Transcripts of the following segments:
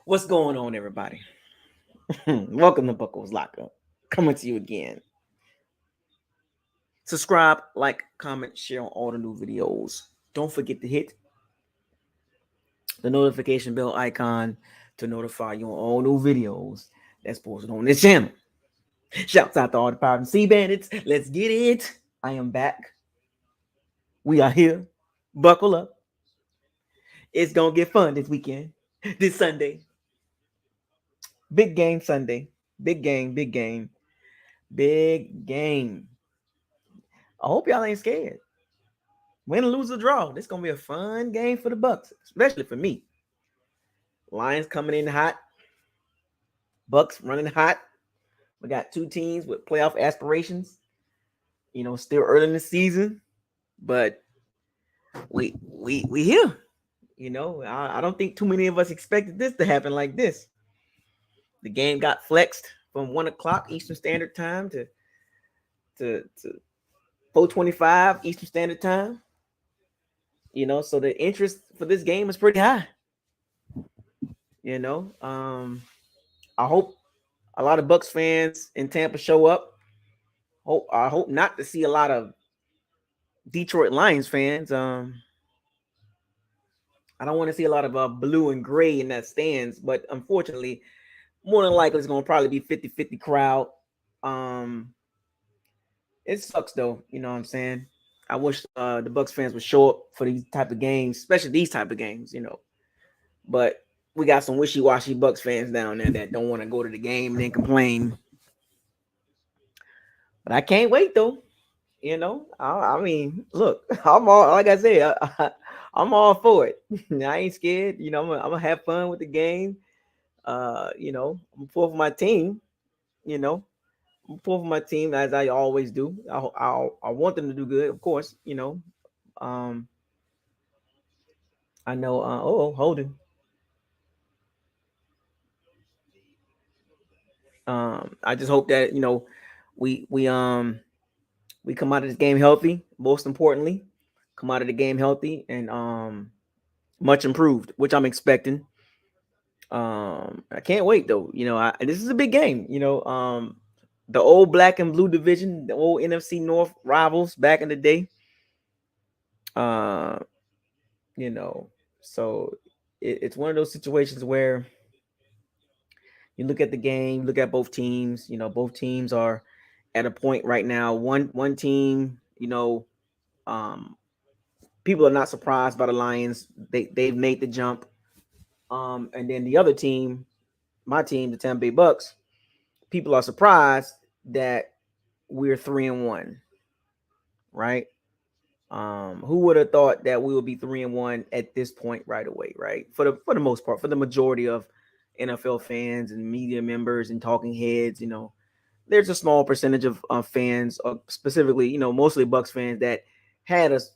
What's going on, everybody? Welcome to Buckles Lockup. Coming to you again. Subscribe, like, comment, share on all the new videos. Don't forget to hit the notification bell icon to notify you on all new videos that's posted on this channel. Shouts out to all the Pirate and Sea Bandits. Let's get it. I am back. We are here. Buckle up. It's going to get fun this weekend, this Sunday. Big game Sunday. Big game, big game, big game. I hope y'all ain't scared. Win, lose, or draw. This gonna be a fun game for the Bucs, especially for me. Lions coming in hot. Bucs running hot. We got two teams with playoff aspirations. Still early in the season, but we here. I don't think too many of us expected this to happen like this. The game got flexed from 1:00 Eastern Standard Time to 4:25 Eastern Standard Time. So the interest for this game is pretty high. I hope a lot of Bucs fans in Tampa show up. I hope not to see a lot of Detroit Lions fans. I don't want to see a lot of blue and gray in that stands, but unfortunately, more than likely it's going to probably be 50-50 crowd. It sucks though, you know what I'm saying? I wish the Bucs fans would show up for these type of games, especially these type of games, But we got some wishy-washy Bucs fans down there that don't want to go to the game and then complain. But I can't wait though. I mean, look, I'm all like I said, I'm all for it. I ain't scared. I'm gonna have fun with the game. I'm for my team. I'm for my team as I always do. I want them to do good, of course. Um, I know. Holding. I just hope that we come out of this game healthy. Most importantly, come out of the game healthy and much improved, which I'm expecting. I can't wait though. This is a big game. The old black and blue division, the old NFC North rivals back in the day. Uh, so it's one of those situations where you look at the game, look at both teams. Both teams are at a point right now. One team, um, people are not surprised by the Lions. They've made the jump. And then the other team, my team, the Tampa Bay Bucs, people are surprised that we're 3-1, right? Who would have thought that we would be 3-1 at this point right away, right? For the most part, for the majority of NFL fans and media members and talking heads, there's a small percentage of fans, specifically, mostly Bucs fans that had us,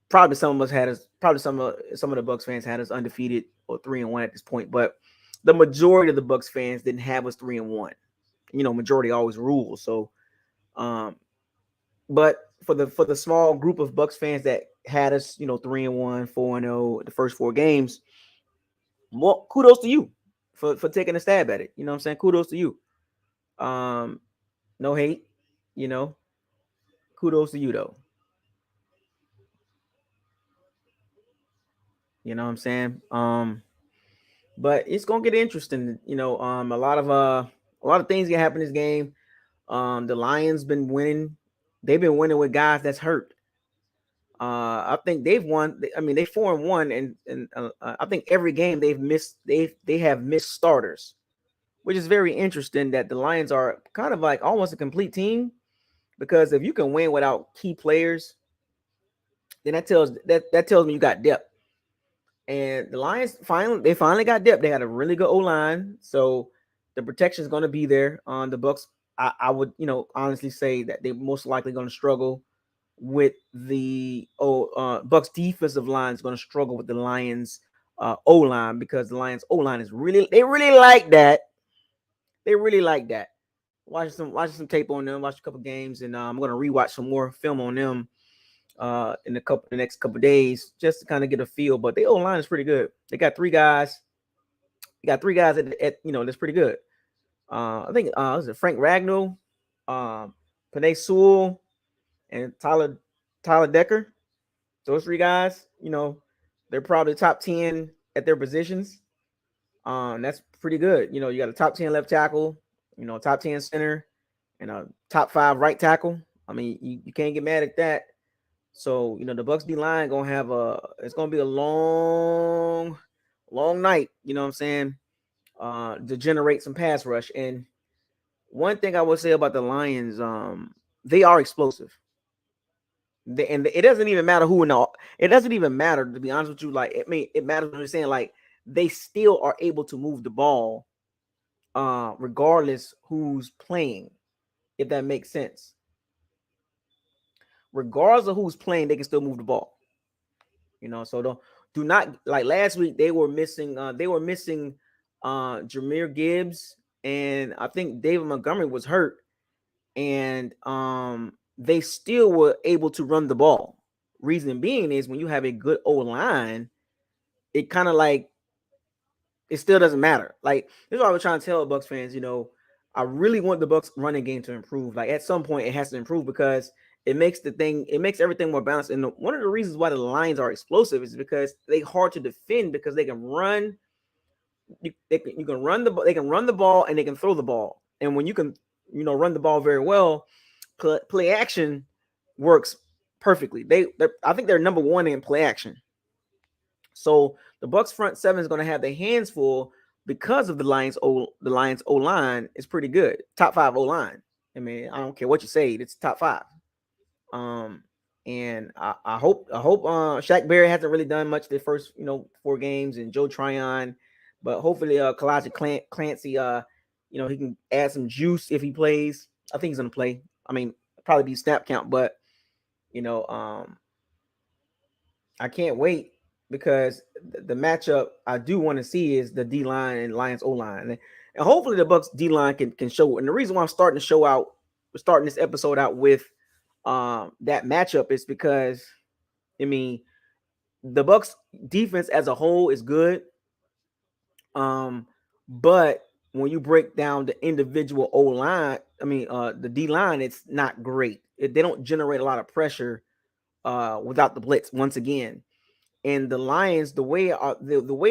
probably some of us had us, probably some of the Bucs fans had us undefeated or 3-1 at this point, but the majority of the Bucs fans didn't have us 3-1. Majority always rules. So, but for the small group of Bucs fans that had us, 3-1, 4-0, the first four games, well, kudos to you for taking a stab at it. You know what I'm saying? Kudos to you. No hate, kudos to you though. You know what I'm saying? But it's gonna get interesting. A lot of things can happen in this game. The Lions been winning. They've been winning with guys that's hurt. I think they've won. I mean, they 4-1, and I think every game they've missed. They have missed starters, which is very interesting. That the Lions are kind of like almost a complete team, because if you can win without key players, then that tells me you got depth. And the Lions finally got depth. They had a really good O-line, so the protection is going to be there on the Bucs. I would honestly say that they're most likely going to struggle with the Bucs defensive line is going to struggle with the Lions O-line, because the Lions O-line is really like that. They really like that. Watching some tape on them, watch a couple games, and I'm going to rewatch some more film on them in the next couple days, just to kind of get a feel. But the O-line is pretty good. They got three guys You got three guys that's pretty good. I think was it Frank Ragnow, Panay Sewell, and Tyler Decker. Those three guys, they're probably top 10 at their positions. That's pretty good. You got a top 10 left tackle, top 10 center, and a top 5 right tackle. I mean, you can't get mad at that. So, the Bucs D line it's gonna be a long night, you know what I'm saying? To generate some pass rush. And one thing I would say about the Lions, they are explosive. And it doesn't even matter who it doesn't even matter, to be honest with you. Like, it matters when you're saying, like, they still are able to move the ball regardless who's playing, if that makes sense. Regardless of who's playing, they can still move the ball. So do not, like last week they were missing Jahmyr Gibbs, and I think David Montgomery was hurt, and they still were able to run the ball. Reason being is when you have a good O-line, it kind of like it still doesn't matter. Like, this is what I was trying to tell Bucs fans. I really want the Bucs running game to improve. Like, at some point it has to improve, because it makes everything more balanced. And one of the reasons why the Lions are explosive is because they're hard to defend, because they can run. You can run the ball, and they can throw the ball. And when you can, run the ball very well, play action works perfectly. I think they're number 1 in play action. So the Bucs front 7 is going to have their hands full, because of the Lions O line is pretty good. Top 5 O line. I mean, I don't care what you say, it's top 5. And I hope Shaq Barrett hasn't really done much the first 4 games, and Joe Tryon, but hopefully Kalaji Clancy he can add some juice if he plays. I think he's gonna play. I mean, probably be snap count, but I can't wait, because the matchup I do want to see is the D line and Lions O line, and hopefully the Bucs D line can show. And the reason why I'm starting this episode out with that matchup is because, I mean, the Bucs defense as a whole is good, but when you break down the individual O line, the D line, it's not great. They don't generate a lot of pressure without the blitz. Once again, and the Lions, the way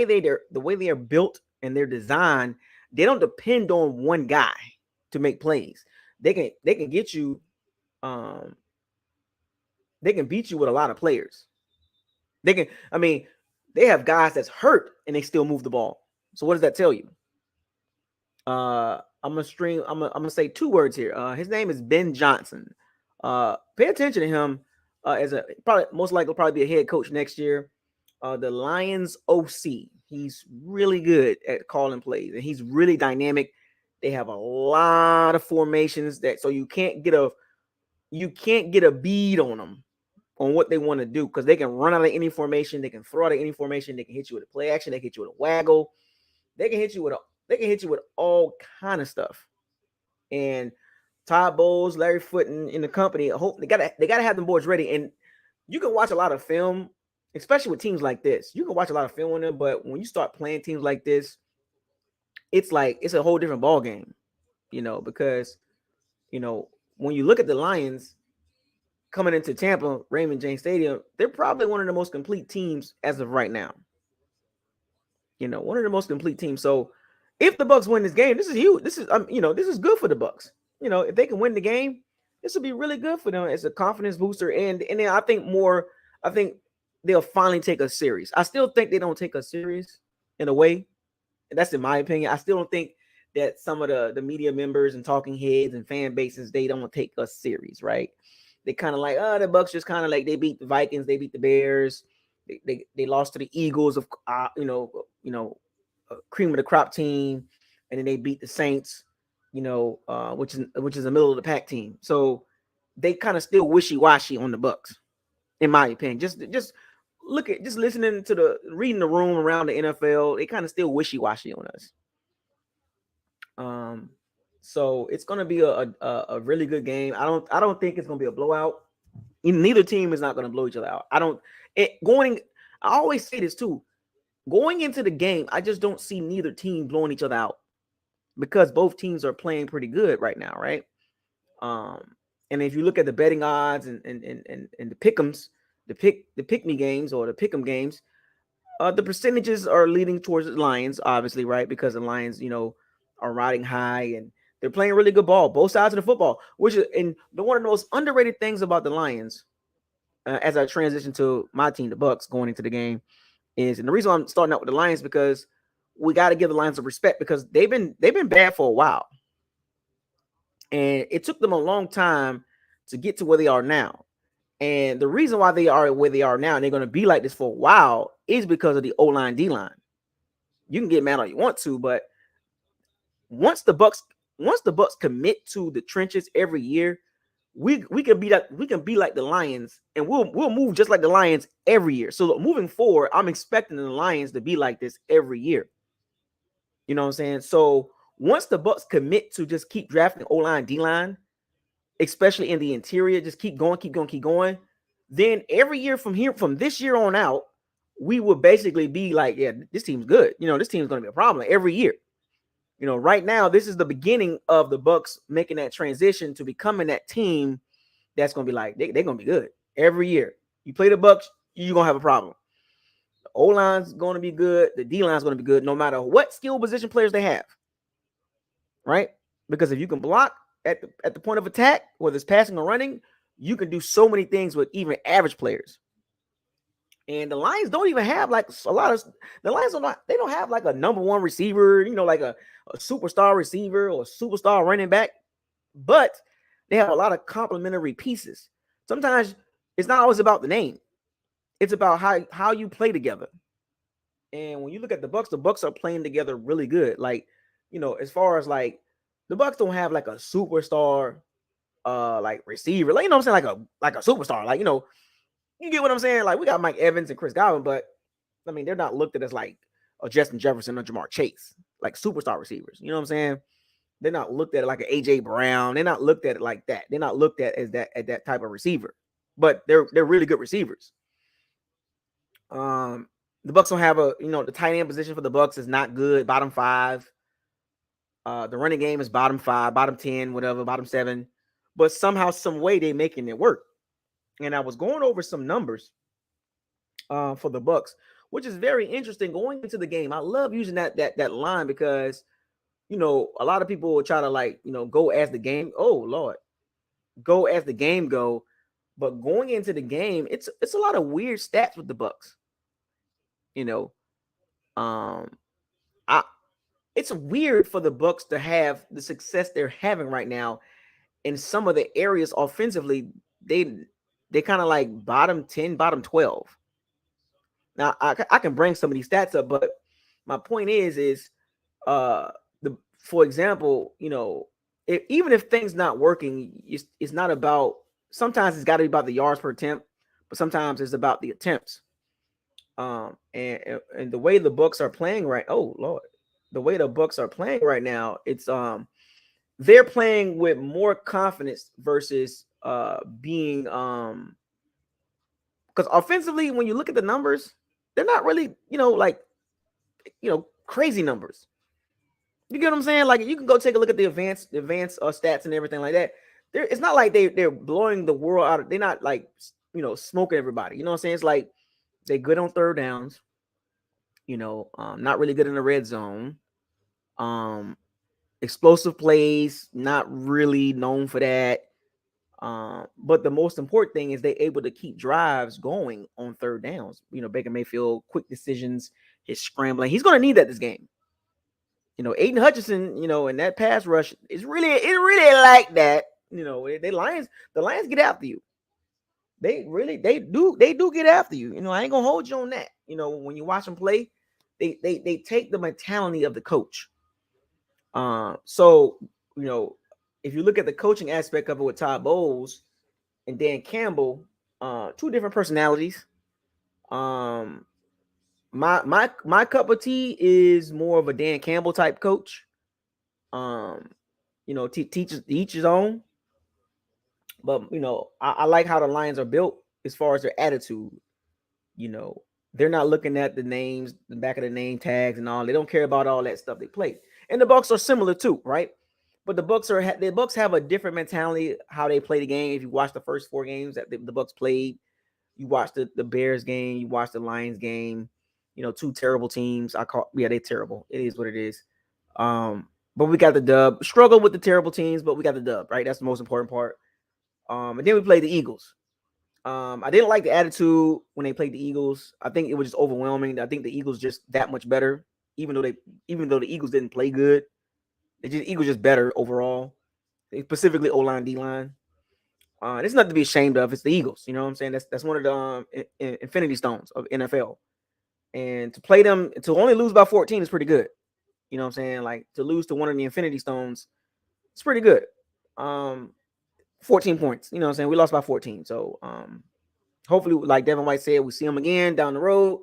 they are built and their design, they don't depend on one guy to make plays. They can get you. They can beat you with a lot of players. They have guys that's hurt and they still move the ball. So what does that tell you? I'm gonna say 2 words here. His name is Ben Johnson. Pay attention to him as most likely be a head coach next year. The Lions OC. He's really good at calling plays, and he's really dynamic. They have a lot of formations so you can't get a bead on them on what they want to do, because they can run out of any formation, they can throw out of any formation, they can hit you with a play action, they can hit you with a waggle, they can hit you with all kind of stuff. And Todd Bowles, Larry Foote, and the company, they gotta have them boards ready. And you can watch a lot of film, especially with teams like this. You can watch a lot of film on them, but when you start playing teams like this, it's a whole different ball game, because when you look at the Lions coming into Tampa, Raymond James Stadium, they're probably one of the most complete teams as of right now. One of the most complete teams. So if the Bucs win this game, this is huge. This is this is good for the Bucs. If they can win the game, this will be really good for them as a confidence booster. And then I think they'll finally take us serious. I still think they don't take us serious in a way. And that's in my opinion. I still don't think that some of the media members and talking heads and fan bases, they don't take us serious, right? They kind of like, the Bucs just kind of like, they beat the Vikings, they beat the Bears, they lost to the Eagles of cream of the crop team, and then they beat the Saints, which is a middle of the pack team. So they kind of still wishy-washy on the Bucs, in my opinion. Just listening to reading the room around the NFL, they kind of still wishy-washy on us. So it's going to be a really good game. I don't think it's going to be a blowout. Neither team is not going to blow each other out. I always say this too. going into the game, I just don't see neither team blowing each other out because both teams are playing pretty good right now, right? Um, and if you look at the betting odds and the pick'ems, the pick me games or the pick'em games, the percentages are leading towards the Lions, obviously, right? Because the Lions, are riding high and they're playing really good ball, both sides of the football. Which is, and one of the most underrated things about the Lions, as I transition to my team, the Bucs, going into the game, is, and the reason why I'm starting out with the Lions because we got to give the Lions some respect because they've been bad for a while, and it took them a long time to get to where they are now. And the reason why they are where they are now and they're going to be like this for a while is because of the O line, D line. You can get mad all you want to, but once the Bucs commit to the trenches every year, we can be that we can be like the Lions, and we'll move just like the Lions every year. So moving forward, I'm expecting the Lions to be like this every year. You know what I'm saying? So once the Bucs commit to just keep drafting O line, D line, especially in the interior, just keep going, keep going, keep going. Then every year from this year on out, we will basically be like, yeah, this team's good. This team's going to be a problem every year. Right now, this is the beginning of the Bucs making that transition to becoming that team that's going to be like, they're going to be good every year. You play the Bucs, you're going to have a problem. The O-line's going to be good. The D-line's going to be good no matter what skill position players they have, right? Because if you can block at the point of attack, whether it's passing or running, you can do so many things with even average players. And the Lions don't even have like a lot of the Lions they don't have like a number one receiver, like a superstar receiver or superstar running back, but they have a lot of complementary pieces. Sometimes it's not always about the name. It's about how you play together. And when you look at the Bucs are playing together really good. Like, as far as like the Bucs don't have like a superstar like receiver. Like, I'm saying, like a superstar. Like, you get what I'm saying? Like, we got Mike Evans and Chris Godwin, but I mean, they're not looked at as like a Justin Jefferson or Jamar Chase, like superstar receivers. You know what I'm saying? They're not looked at like an AJ Brown. They're not looked at it like that. They're not looked at as that type of receiver. But they're really good receivers. The Bucs don't have the tight end position for the Bucs is not good. Bottom 5. The running game is bottom 5, bottom 10, whatever, bottom 7. But somehow, some way, they making it work. And I was going over some numbers for the Bucs, which is very interesting going into the game. I love using that line because a lot of people will try to like go as the game. Oh Lord, go as the game go. But going into the game, it's a lot of weird stats with the Bucs. I it's weird for the Bucs to have the success they're having right now in some of the areas offensively. They kind of like bottom 10, bottom 12. Now I can bring some of these stats up, but my point is for example, even if things not working, it's not about. Sometimes it's got to be about the yards per attempt, but sometimes it's about the attempts. And the way the Bucs are playing right, oh Lord, the way the Bucs are playing right now, it's they're playing with more confidence versus being because offensively, when you look at the numbers, they're not really like crazy numbers. You get what I'm saying? Like, you can go take a look at the advanced stats and everything like that. It's not like they're blowing the world out. They're not like smoking everybody. You know what I'm saying? It's like they're good on third downs. Not really good in the red zone. Explosive plays, not really known for that. But the most important thing is they're able to keep drives going on third downs. Baker Mayfield, quick decisions, his scrambling. He's going to need that this game. Aiden Hutchinson, and that pass rush is really like that. The Lions get after you. They do get after you. I ain't gonna hold you on that. When you watch them play, they take the mentality of the coach. So if you look at the coaching aspect of it with Todd Bowles and Dan Campbell, two different personalities. My cup of tea is more of a Dan Campbell type coach. Teach each his own. But I like how the Lions are built as far as their attitude. They're not looking at the names, the back of the name tags and all. They don't care about all that stuff. They play, and the Bucs are similar too, right? But the Bucs have a different mentality how they play the game. If you watch the first 4 games that the Bucs played, you watch the Bears game, you watch the Lions game. You know, 2 terrible teams. They're terrible. It is what it is. But we got the dub. Struggle with the terrible teams, but we got the dub, right? That's the most important part. And then we played the Eagles. I didn't like the attitude when they played the Eagles. I think it was just overwhelming. I think the Eagles just that much better, even though the Eagles didn't play good. Eagles just better overall, specifically O-line, D-line. It's nothing to be ashamed of. It's the Eagles. You know what I'm saying? That's one of the infinity stones of NFL. And to play them, to only lose by 14 is pretty good. You know what I'm saying? Like to lose to one of the infinity stones, it's pretty good. 14 points. You know what I'm saying? We lost by 14. So hopefully, like Devin White said, we see them again down the road.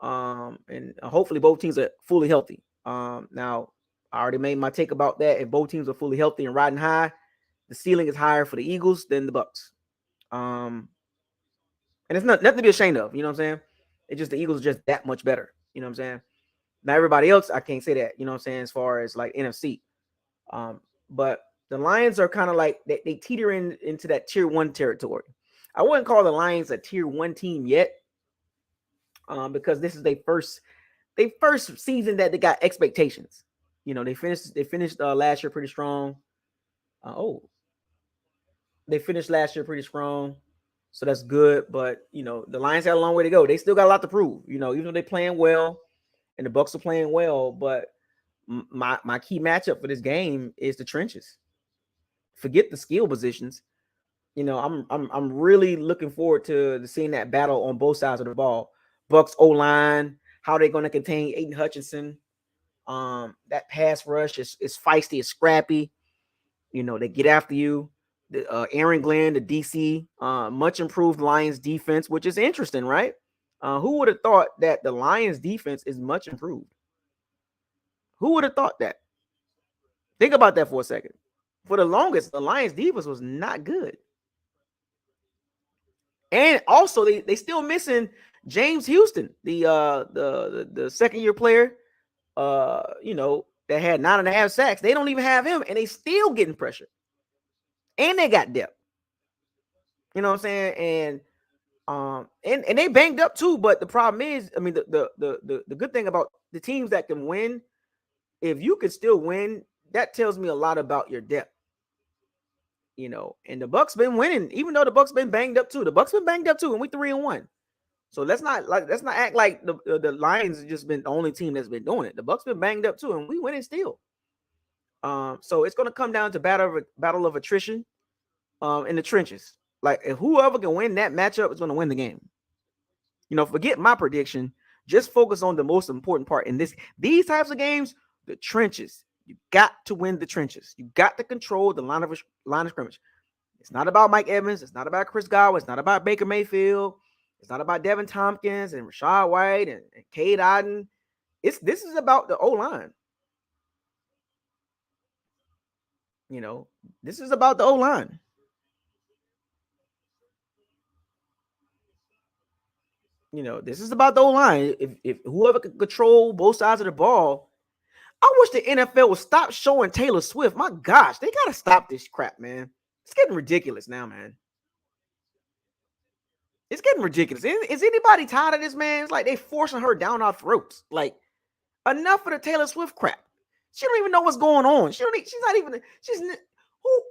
And hopefully both teams are fully healthy. Now, I already made my take about that. If both teams are fully healthy and riding high, the ceiling is higher for the Eagles than the Bucs. And it's nothing to be ashamed of. You know what I'm saying? It's just the Eagles are just that much better. You know what I'm saying? Now, everybody else, I can't say that. You know what I'm saying? As far as like NFC. But the Lions are kind of like they teeter into that tier 1 territory. I wouldn't call the Lions a tier 1 team yet, because this is their first season that they got expectations. You know, they finished last year pretty strong. They finished last year pretty strong, so that's good. But you know, the Lions had a long way to go. They still got a lot to prove. You know, even though they're playing well, and the Bucs are playing well, but my key matchup for this game is the trenches. Forget the skill positions. You know, I'm really looking forward to seeing that battle on both sides of the ball. Bucs O-line, how they're going to contain Aiden Hutchinson. That pass rush is feisty, it's scrappy. You know, they get after you. Aaron Glenn, the DC, much improved Lions defense, which is interesting, right? Who would have thought that the Lions defense is much improved? Who would have thought that? Think about that for a second. For the longest, the Lions defense was not good. And also they still missing James Houston, the second year player, you know, that had 9.5 sacks. They don't even have him, and they still getting pressure. And they got depth. You know what I'm saying? And they banged up too, but the problem is, I mean, the good thing about the teams that can win, if you can still win, that tells me a lot about your depth. You know, and the Bucs been winning, even though the Bucs been banged up too. The Bucs been banged up too, and we 3-1. So let's not act like the Lions have just been the only team that's been doing it. The Bucs been banged up too, and we winning still. So it's gonna come down to battle of attrition, in the trenches. Like if whoever can win that matchup is gonna win the game. You know, forget my prediction. Just focus on the most important part in these types of games, the trenches. You got to win the trenches. You got to control the line of scrimmage. It's not about Mike Evans. It's not about Chris Godwin. It's not about Baker Mayfield. It's not about Devin Tompkins and Rashad White and Cade Otton. This is about the O-line. You know, this is about the O-line. You know, this is about the O-line. If whoever can control both sides of the ball, I wish the NFL would stop showing Taylor Swift. My gosh, they gotta stop this crap, man. It's getting ridiculous now, man. It's getting ridiculous. Is anybody tired of this, man? It's like they forcing her down our throats. Like, enough of the Taylor Swift crap. She don't even know what's going on. Who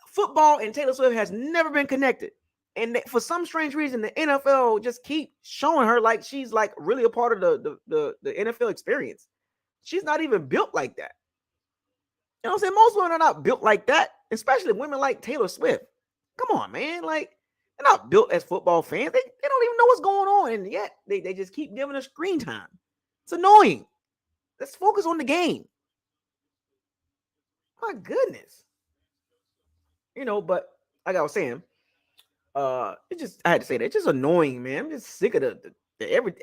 football and Taylor Swift has never been connected. And for some strange reason, the NFL just keep showing her like she's like really a part of the NFL experience. She's not even built like that. You know what I'm saying? Most women are not built like that, especially women like Taylor Swift. Come on, man. Like, they're not built as football fans. They don't even know what's going on. And yet they just keep giving her screen time. It's annoying. Let's focus on the game. My goodness. You know, but like I was saying, I had to say that. It's just annoying, man. I'm just sick of the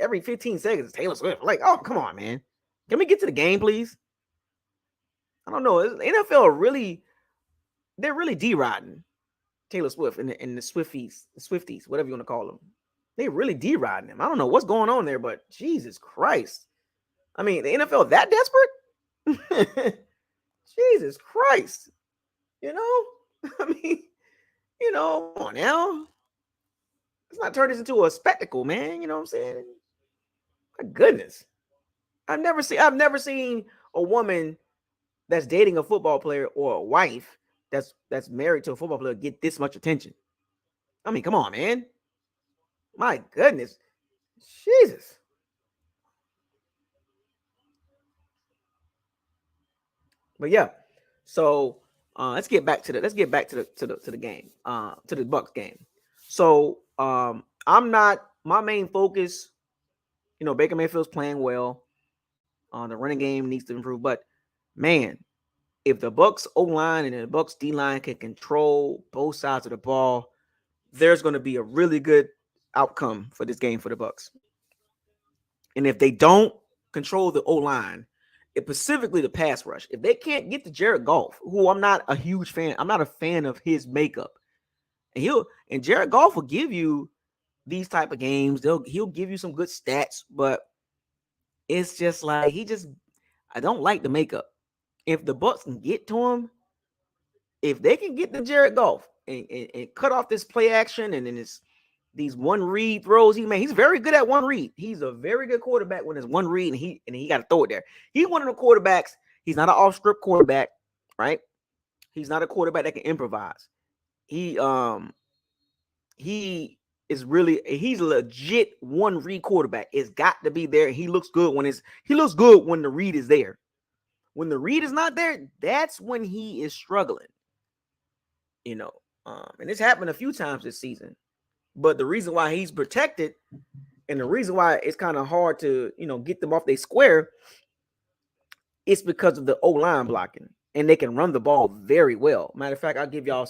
every 15 seconds Taylor Swift. Like, oh, come on, man. Can we get to the game, please? I don't know. NFL they're really D-riding Taylor Swift and the Swifties, whatever you want to call them. They really D-riding him. I don't know what's going on there, but Jesus Christ. I mean, the NFL that desperate? Jesus Christ. You know? I mean, come on now. Let's not turn this into a spectacle, man. You know what I'm saying? My goodness. I've never seen a woman that's dating a football player or a wife that's married to a football player get this much attention. I mean, come on, man. My goodness. Jesus. But yeah. So let's get back to the game. To the Bucks game. So I'm not my main focus, Baker Mayfield's playing well. The running game needs to improve. But man, if the Bucks O line and the Bucks D line can control both sides of the ball, there's going to be a really good outcome for this game for the Bucks. And if they don't control the O line, specifically the pass rush, if they can't get to Jared Goff, who I'm not a huge fan, I'm not a fan of his makeup, and Jared Goff will give you these type of games. He'll give you some good stats, but it's just like I don't like the makeup. If the Bucks can get to him, if they can get to Jared Goff and cut off this play action and then these one read throws he made, he's very good at one read. He's a very good quarterback when it's one read and he got to throw it there. He's one of the quarterbacks. He's not an off script quarterback, right? He's not a quarterback that can improvise. He is really he's a legit one read quarterback. It's got to be there. He looks good when the read is there. When the read is not there, that's when he is struggling. And it's happened a few times this season. But the reason why he's protected and the reason why it's kind of hard to, get them off their square, it's because of the O-line blocking. And they can run the ball very well. Matter of fact, I'll give y'all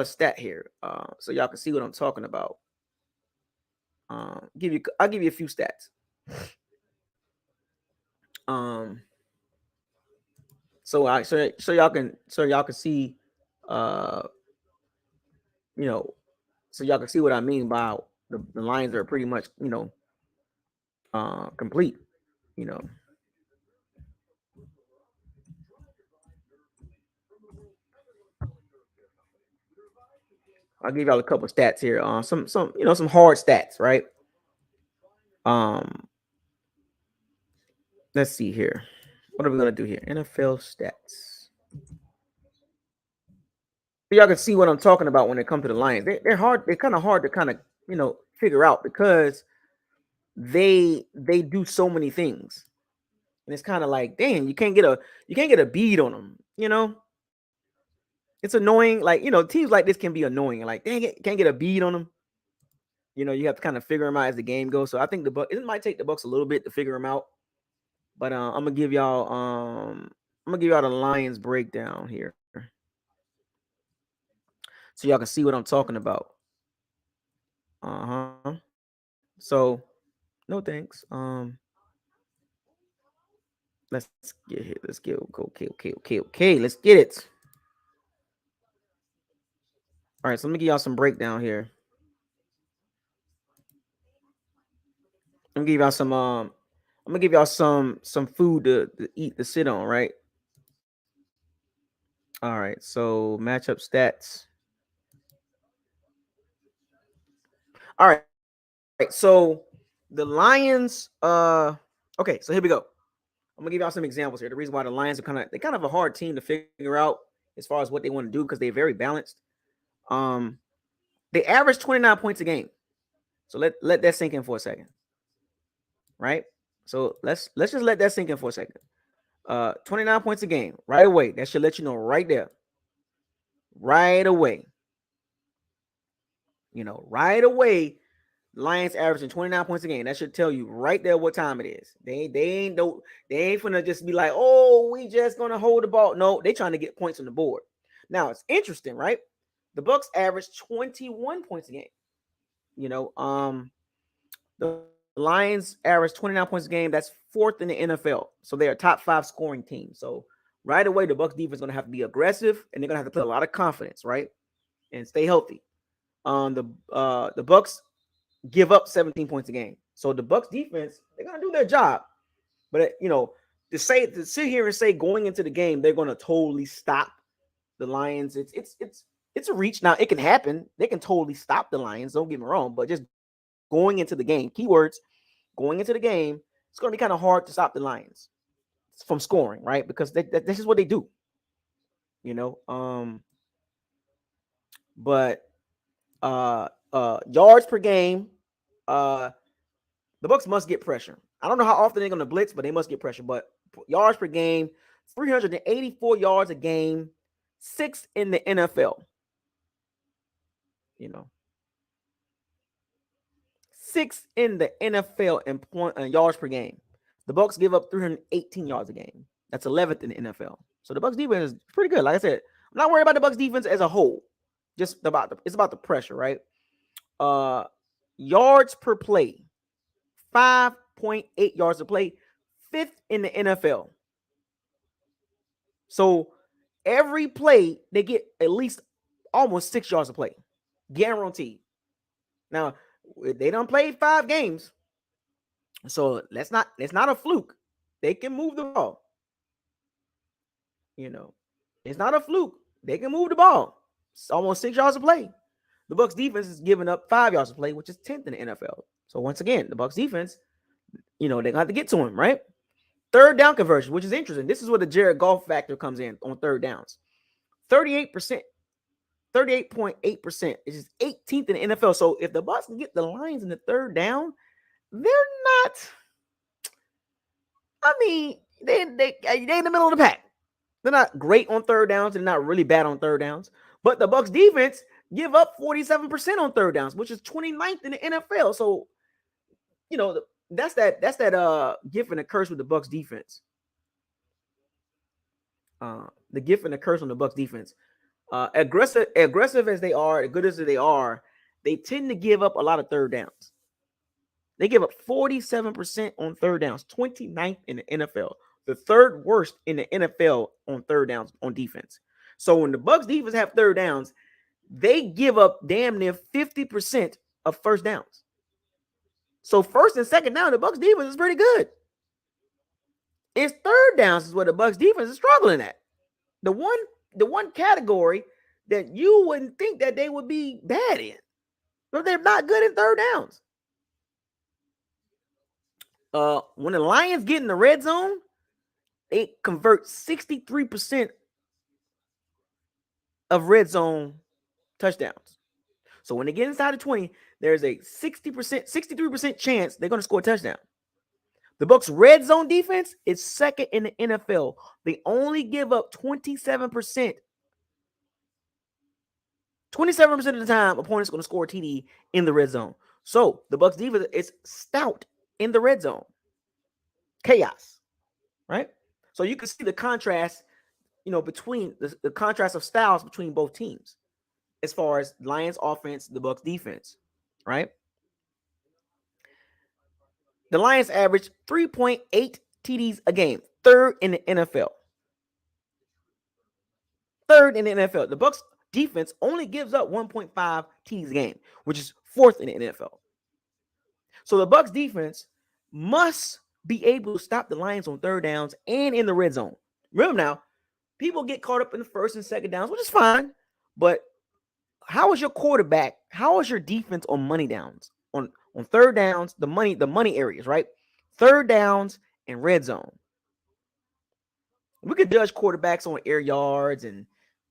a stat here, so y'all can see what I'm talking about. I'll give you a few stats. So y'all can see, so y'all can see what I mean by the Lions are pretty much, complete. I'll give y'all a couple stats here. Some hard stats, right? Let's see here. What are we gonna do here? NFL stats. So y'all can see what I'm talking about when it comes to the Lions. They're hard. They're kind of hard to figure out because they do so many things, and it's kind of like, dang, you can't get a bead on them. It's annoying. Like, teams like this can be annoying. Like, dang it, can't get a bead on them. You have to kind of figure them out as the game goes. So I think it might take the Bucks a little bit to figure them out. But I'm gonna give y'all the Lions breakdown here, so y'all can see what I'm talking about. So, no thanks. Let's get here. Let's get okay. Let's get it. All right, so let me give y'all some breakdown here. I'm gonna give y'all some food to eat, to sit on, right? All right, so matchup stats. All right, so the Lions. Okay, so here we go. I'm gonna give y'all some examples here. The reason why the Lions are kind of a hard team to figure out as far as what they want to do because they're very balanced. They average 29 points a game. So let that sink in for a second. Right? So let's just let that sink in for a second. 29 points a game right away. That should let you know right there. Right away. Right away, Lions averaging 29 points a game. That should tell you right there what time it is. They ain't finna just be like, oh, we just gonna hold the ball. No, they trying to get points on the board. Now it's interesting, right? The Bucs average 21 points a game. The Lions average 29 points a game. That's fourth in the NFL. So they are top 5 scoring team. So right away, the Bucs defense is going to have to be aggressive, and they're going to have to put a lot of confidence, right? And stay healthy. The Bucs give up 17 points a game. So the Bucs defense, they're gonna do their job. But to sit here and say going into the game they're gonna totally stop the Lions, it's a reach. Now it can happen. They can totally stop the Lions. Don't get me wrong, but just going into the game, keywords, going into the game, it's gonna be kind of hard to stop the Lions from scoring, right? Because this is what they do. But yards per game, the Bucs must get pressure. I don't know how often they're going to blitz, but they must get pressure. But yards per game, 384 yards a game, 6th in the NFL. 6th in the NFL in yards per game. The Bucs give up 318 yards a game. That's 11th in the NFL. So the Bucs defense is pretty good. Like I said, I'm not worried about the Bucs defense as a whole. Just it's about the pressure, right? Yards per play, 5.8 yards per play, 5th in the NFL. So every play they get at least almost 6 yards of play, guaranteed. Now they done played 5 games, so that's not a fluke. They can move the ball. It's not a fluke. They can move the ball. It's almost 6 yards of play. The Bucs defense is giving up 5 yards of play, which is 10th in the NFL. So once again, the Bucs defense, they're gonna have to get to him, right? Third down conversion, which is interesting. This is where the Jared Goff factor comes in on third downs. 38%, 38.8%. It's just 18th in the NFL. So if the Bucs can get the Lions in the third down, they're not. I mean, they're in the middle of the pack. They're not great on third downs. They're not really bad on third downs. But the Bucs defense give up 47% on third downs, which is 29th in the NFL. So, that's that gift and a curse with the Bucs defense. The gift and the curse on the Bucs defense. Aggressive as they are, good as they are, they tend to give up a lot of third downs. They give up 47% on third downs, 29th in the NFL, the third worst in the NFL on third downs on defense. So when the Bucs defense have third downs, they give up damn near 50% of first downs. So first and second down, the Bucs defense is pretty good. It's third downs is where the Bucs defense is struggling at. The one category that you wouldn't think that they would be bad in, but they're not good in third downs. When the Lions get in the red zone, they convert 63% of red zone touchdowns. So when they get inside the 20, there's a 63% chance they're going to score a touchdown. The Bucs' red zone defense is second in the NFL. They only give up 27%. 27% of the time, opponents are going to score a TD in the red zone. So the Bucs defense is stout in the red zone. Chaos, right? So you can see the contrast, between the contrast of styles between both teams as far as Lions offense, the Bucs defense, right? The Lions average 3.8 TDs a game, third in the NFL. Third in the NFL. The Bucs defense only gives up 1.5 TDs a game, which is fourth in the NFL. So the Bucs defense must be able to stop the Lions on third downs and in the red zone. Remember now, people get caught up in the first and second downs, which is fine. But how is your quarterback? How is your defense on money downs? On third downs, the money areas, right? Third downs and red zone. We could judge quarterbacks on air yards and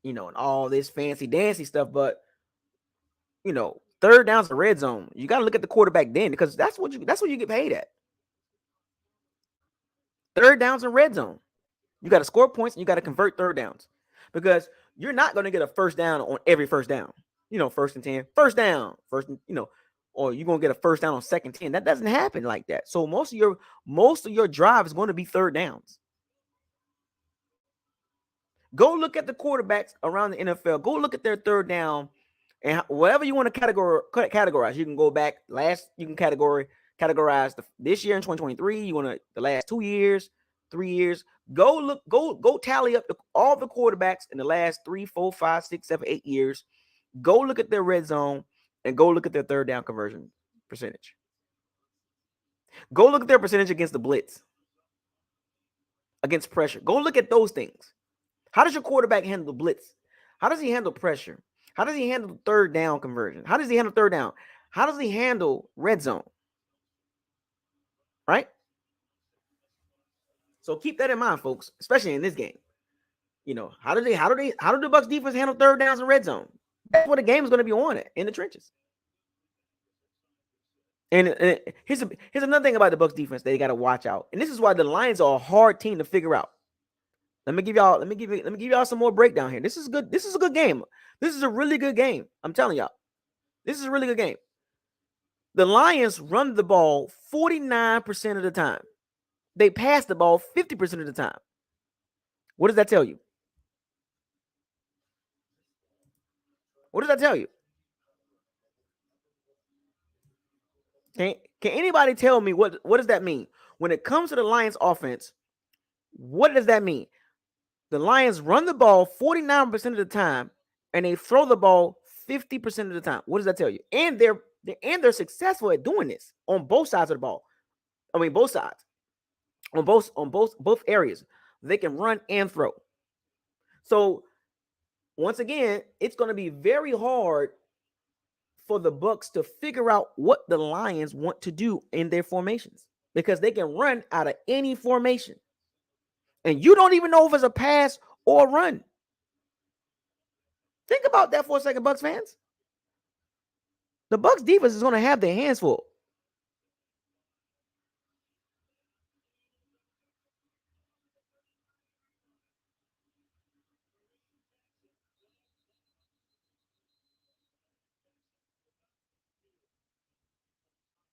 and all this fancy dancy stuff, but third downs and red zone, you got to look at the quarterback then, because that's what you get paid at. Third downs and red zone. You got to score points and you got to convert third downs, because you're not going to get a first down on every first down. First and 10, first down, or you're going to get a first down on second 10. That doesn't happen like that. So most of your drive is going to be third downs. Go look at the quarterbacks around the NFL. Go look at their third down, and whatever you want to categorize. You can go back you can categorize this year in 2023. You want the last 2 years, 3 years. Go tally up all the quarterbacks in the last 3, 4, 5, 6, 7, 8 years. Go look at their red zone. and go look at their third down conversion percentage. Go look at their percentage against the blitz, against pressure. Go look at those things. How does your quarterback handle the blitz? How does he handle pressure? How does he handle third down conversion? How does he handle third down? How does he handle red zone? Right? So keep that in mind, folks, especially in this game. How do the Bucs defense handle third downs in red zone? That's what the game is going to be on it, in the trenches. And here's another thing about the Bucs defense that they got to watch out. And this is why the Lions are a hard team to figure out. Let me give y'all some more breakdown here. This is good. This is a good game. This is a really good game. I'm telling y'all. This is a really good game. The Lions run the ball 49% of the time. They pass the ball 50% of the time. What does that tell you? What does that tell you? Can anybody tell me what does that mean? When it comes to the Lions offense, what does that mean? The Lions run the ball 49% of the time, and they throw the ball 50% of the time. What does that tell you? And they're successful at doing this on both sides of the ball. I mean, both sides. On both areas. They can run and throw. So once again, it's going to be very hard for the Bucs to figure out what the Lions want to do in their formations, because they can run out of any formation. And you don't even know if it's a pass or a run. Think about that for a second, Bucs fans. The Bucs defense is going to have their hands full.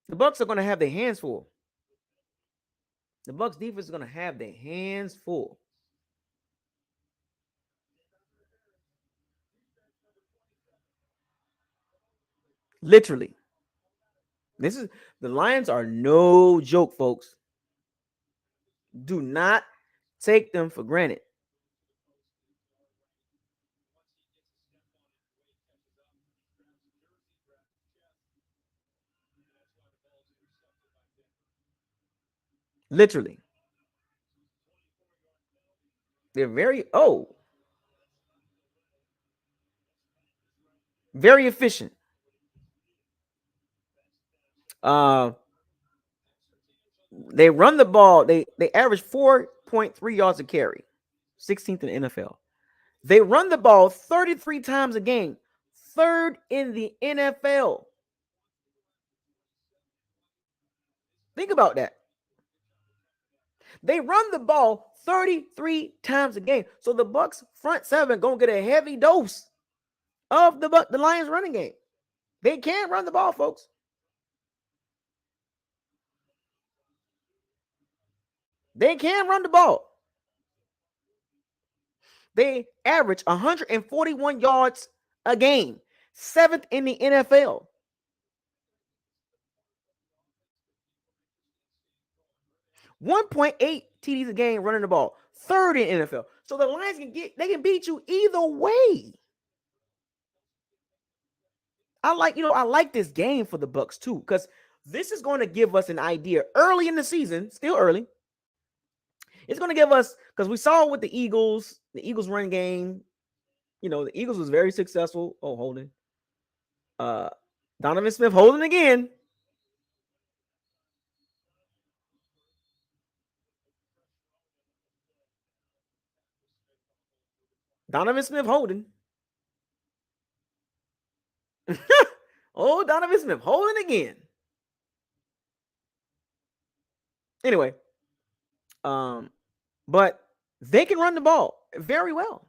The Bucs are going to have their hands full. The Bucs defense is going to have their hands full. Literally. The Lions are no joke, folks. Do not take them for granted. Literally. They're very very efficient. They run the ball. They average 4.3 yards a carry, 16th in the NFL. They run the ball 33 times a game, third in the NFL. Think about that. They run the ball 33 times a game. So the Bucs front seven gonna get a heavy dose of the Lions running game. They can run the ball, folks. They can run the ball. They average 141 yards a game, 7th in the NFL. .8 TDs a game running the ball, 3rd in NFL. So the Lions can beat you either way. I like this game for the Bucs too, because this is going to give us an idea early in the season, still early. It's going to give us, because we saw with the Eagles run game, the Eagles was very successful. Oh, holding. Donovan Smith holding again. Donovan Smith holding. Oh, Donovan Smith holding again. Anyway, but they can run the ball very well.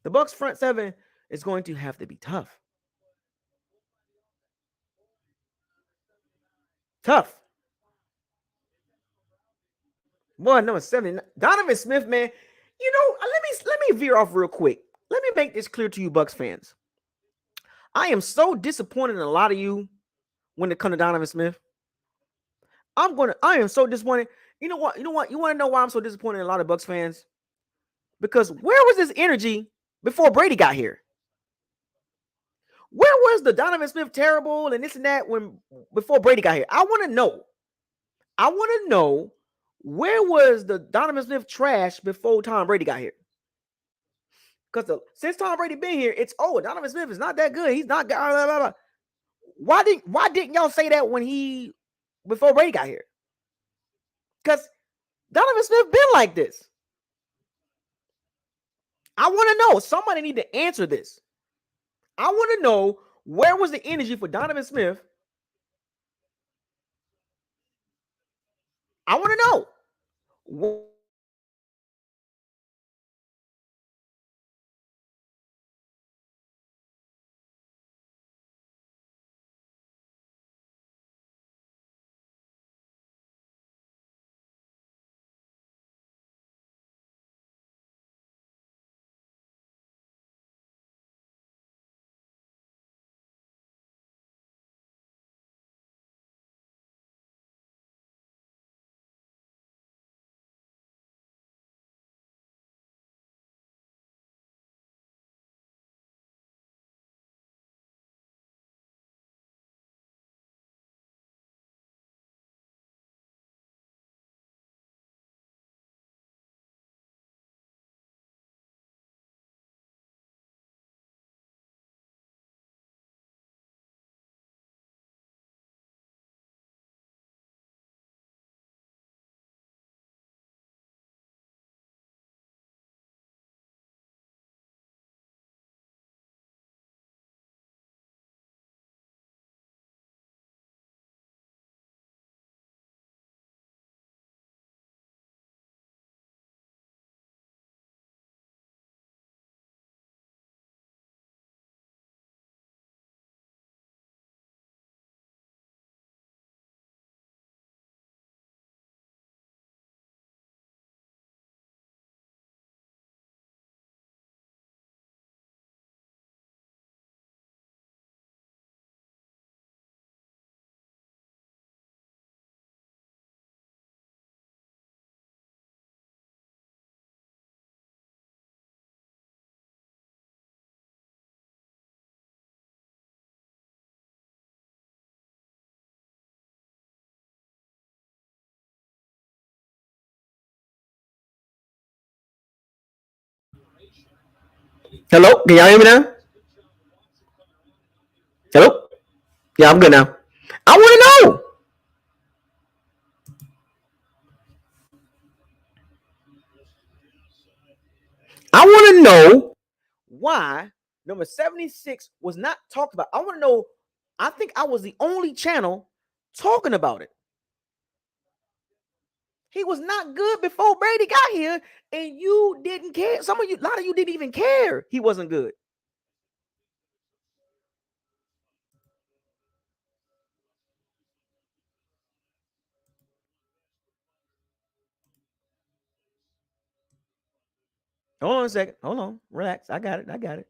The Bucs front seven is going to have to be tough. Tough. Boy, number 7, Donovan Smith, man. Let me veer off real quick. Let me make this clear to you, Bucs fans. I am so disappointed in a lot of you when it comes to Donovan Smith. I am so disappointed. You know what? You want to know why I'm so disappointed in a lot of Bucs fans? Because where was this energy before Brady got here? Where was the Donovan Smith terrible and this and that before Brady got here? I want to know. I want to know, where was the Donovan Smith trash before Tom Brady got here? Because since Tom Brady been here, it's Donovan Smith is not that good. He's not. Blah, blah, blah. Why didn't y'all say that before Brady got here? Because Donovan Smith been like this. I want to know. Somebody need to answer this. I want to know, where was the energy for Donovan Smith? I want to know. Hello? Can y'all hear me now? Hello? Yeah, I'm good now. I want to know. I want to know why number 76 was not talked about. I want to know. I think I was the only channel talking about it. He was not good before Brady got here, and you didn't care. A lot of you didn't even care he wasn't good. Hold on a second. Hold on. Relax. I got it. I got it.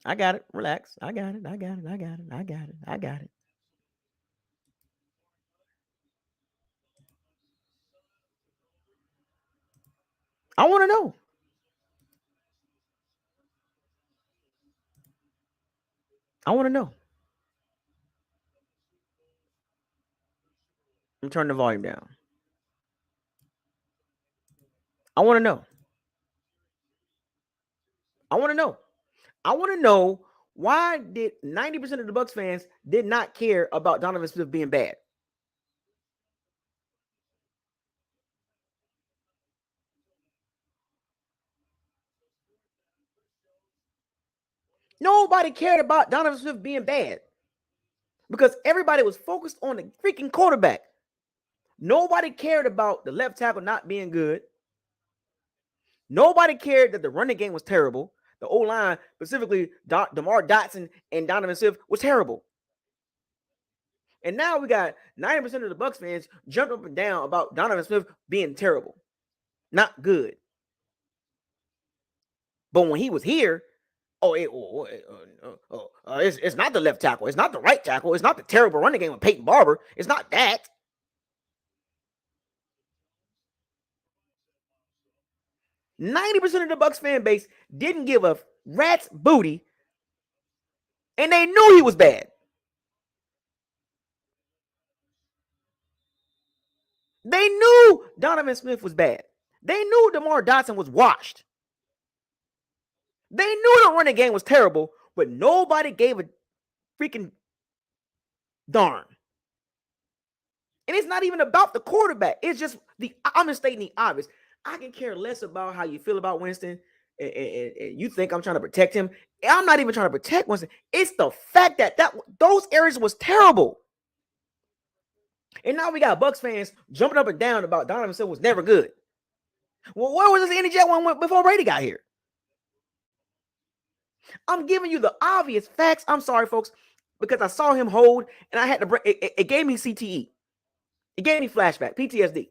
I got it. Relax. I got it. I got it. I got it. I got it. I got it. I want to know. I want to know. I'm turning the volume down. I want to know. I want to know. I want to know, why did 90% of the Bucs fans did not care about Donovan Smith being bad? Nobody cared about Donovan Smith being bad because everybody was focused on the freaking quarterback. Nobody cared about the left tackle not being good. Nobody cared that the running game was terrible. The O-line, specifically DeMar Dotson and Donovan Smith, was terrible. And now we got 90% of the Bucs fans jumping up and down about Donovan Smith being terrible, not good. But when he was here, it's not the left tackle. It's not the right tackle. It's not the terrible running game with Peyton Barber. It's not that. 90% of the Bucs fan base didn't give a rat's booty, and they knew he was bad. They knew Donovan Smith was bad. They knew DeMar Dotson was washed. They knew the running game was terrible, but nobody gave a freaking darn. And it's not even about the quarterback. It's just I'm just stating the obvious. I can care less about how you feel about Winston. And you think I'm trying to protect him. I'm not even trying to protect Winston. It's the fact that those areas was terrible. And now we got Bucs fans jumping up and down about Donovan Smith was never good. Well, where was this energy at when before Brady got here? I'm giving you the obvious facts. I'm sorry, folks, because I saw him hold, and I had to break. It gave me CTE. It gave me flashback, PTSD.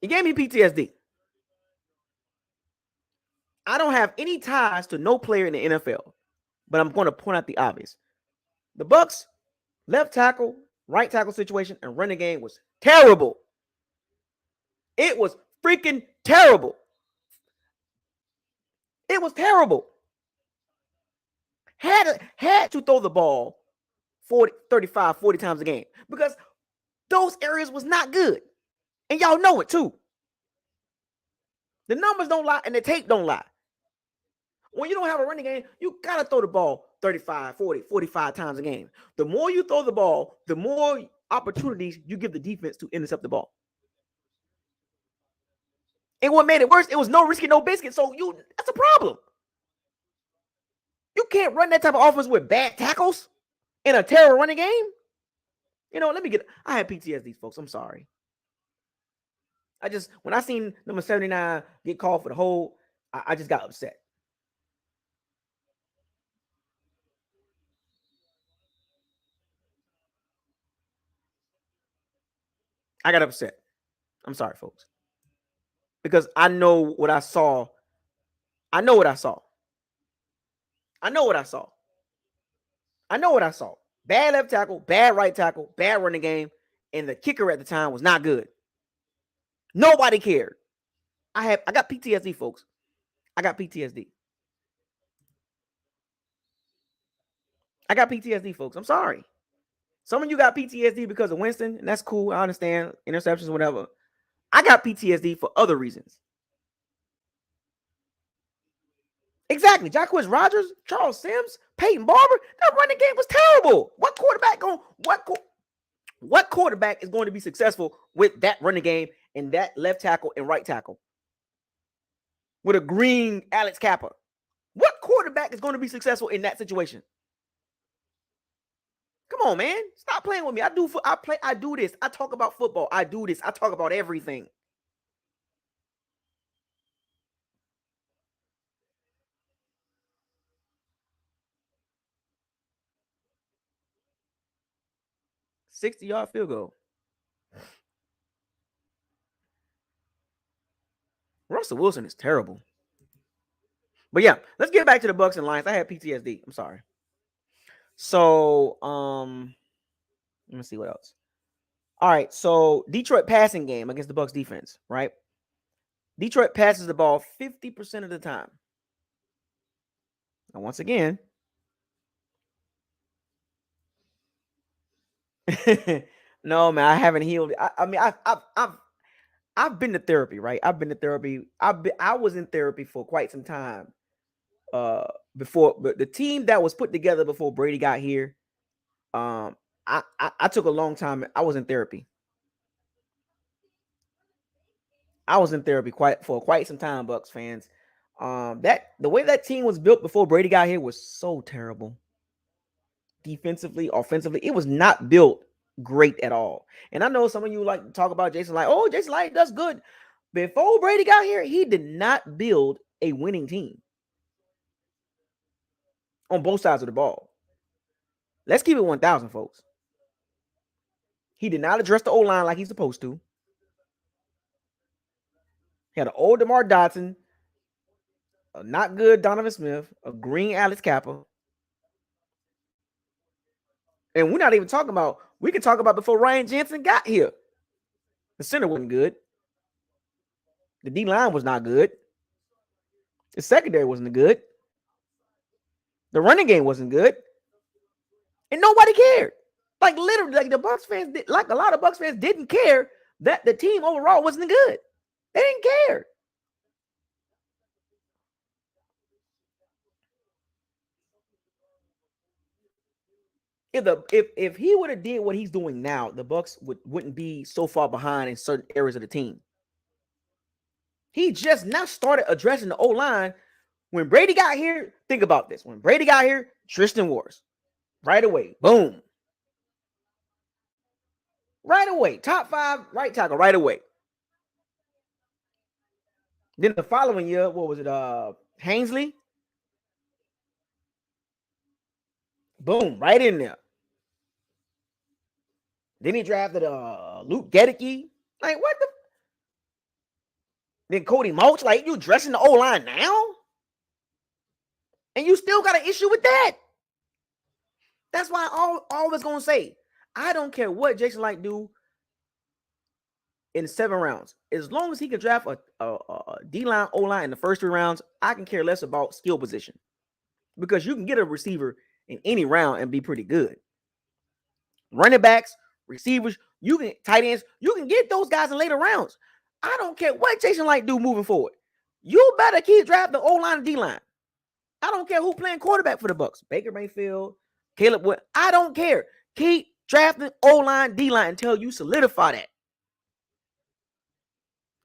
It gave me PTSD. I don't have any ties to no player in the NFL, but I'm going to point out the obvious. The Bucs left tackle, right tackle situation, and running game was terrible. It was freaking terrible. It was terrible. Had to throw the ball 35, 40 times a game because those areas was not good. And y'all know it too. The numbers don't lie and the tape don't lie. When you don't have a running game, you got to throw the ball 35, 40, 45 times a game. The more you throw the ball, the more opportunities you give the defense to intercept the ball. And what made it worse, it was no risky, no biscuit. So that's a problem. You can't run that type of offense with bad tackles in a terrible running game. I had PTSD, folks. I'm sorry. When I seen number 79 get called for the hold, I just got upset. I got upset. I'm sorry, folks. Because I know what I saw. I know what I saw. I know what I saw. I know what I saw. Bad left tackle, bad right tackle, bad running game, and the kicker at the time was not good. Nobody cared. I got PTSD, folks. I got PTSD. I got PTSD, folks. I'm sorry. Some of you got PTSD because of Winston, and that's cool. I understand. Interceptions, whatever. I got PTSD for other reasons. Exactly. Jacquizz Rodgers, Charles Sims, Peyton Barber. That running game was terrible. What quarterback is going to be successful with that running game and that left tackle and right tackle? With a green Alex Kappa. What quarterback is going to be successful in that situation? Come on, man. Stop playing with me. I do this. I talk about football. I do this. I talk about everything. $60-yard field goal. Russell Wilson is terrible. But yeah, let's get back to the Bucs and Lions. I had PTSD. I'm sorry. So, let me see what else. All right, so Detroit passing game against the Bucs defense, right? Detroit passes the ball 50% of the time. And once again, no, man, I haven't healed. I've been to therapy, right? I've been to therapy. I was in therapy for quite some time. Before, but the team that was put together before Brady got here, I took a long time. I was in therapy. I was in therapy for quite some time, Bucs fans. That the way that team was built before Brady got here was so terrible. Defensively, offensively, it was not built great at all. And I know some of you like to talk about Jason Light. Oh, Jason Light does good. Before Brady got here, he did not build a winning team on both sides of the ball. Let's keep it 1,000, folks. He did not address the O-line like he's supposed to. He had an old DeMar Dotson, a not good Donovan Smith, a green Alex Kappa. And we're not even talking about, we can talk about before Ryan Jensen got here. The center wasn't good. The D-line was not good. The secondary wasn't good. The running game wasn't good. And nobody cared. Like literally, like the Bucs fans did, like a lot of Bucs fans didn't care that the team overall wasn't good. They didn't care. If he would have did what he's doing now, the Bucs wouldn't be so far behind in certain areas of the team. He just now started addressing the O-line. When Brady got here, think about this. When Brady got here, Tristan Wirfs. Right away. Boom. Right away. Top 5 right tackle right away. Then the following year, what was it? Hainsley. Boom. Right in there. Then he drafted Luke Gedeke. Like, what the? Then Cody Mulch. Like, you dressing the O-line now? And you still got an issue with that. That's why I always going to say, I don't care what Jason Licht do in 7 rounds. As long as he can draft a D-line, O-line in the first 3 rounds, I can care less about skill position. Because you can get a receiver in any round and be pretty good. Running backs, receivers, you can tight ends, you can get those guys in later rounds. I don't care what Jason Licht do moving forward. You better keep drafting the O-line and D-line. I don't care who playing quarterback for the Bucs. Baker Mayfield, Caleb Wood. I don't care. Keep drafting O-line, D-line until you solidify that.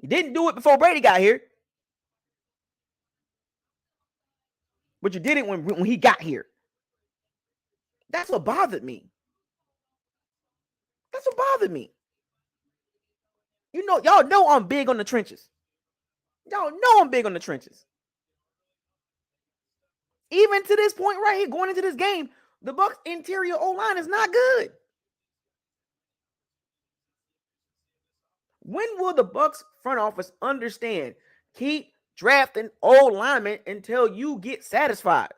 You didn't do it before Brady got here. But you did it when he got here. That's what bothered me. That's what bothered me. You know, y'all know I'm big on the trenches. Y'all know I'm big on the trenches. Even to this point right here, going into this game, the Bucs interior O-line is not good. When will the Bucs front office understand? Keep drafting O linemen until you get satisfied.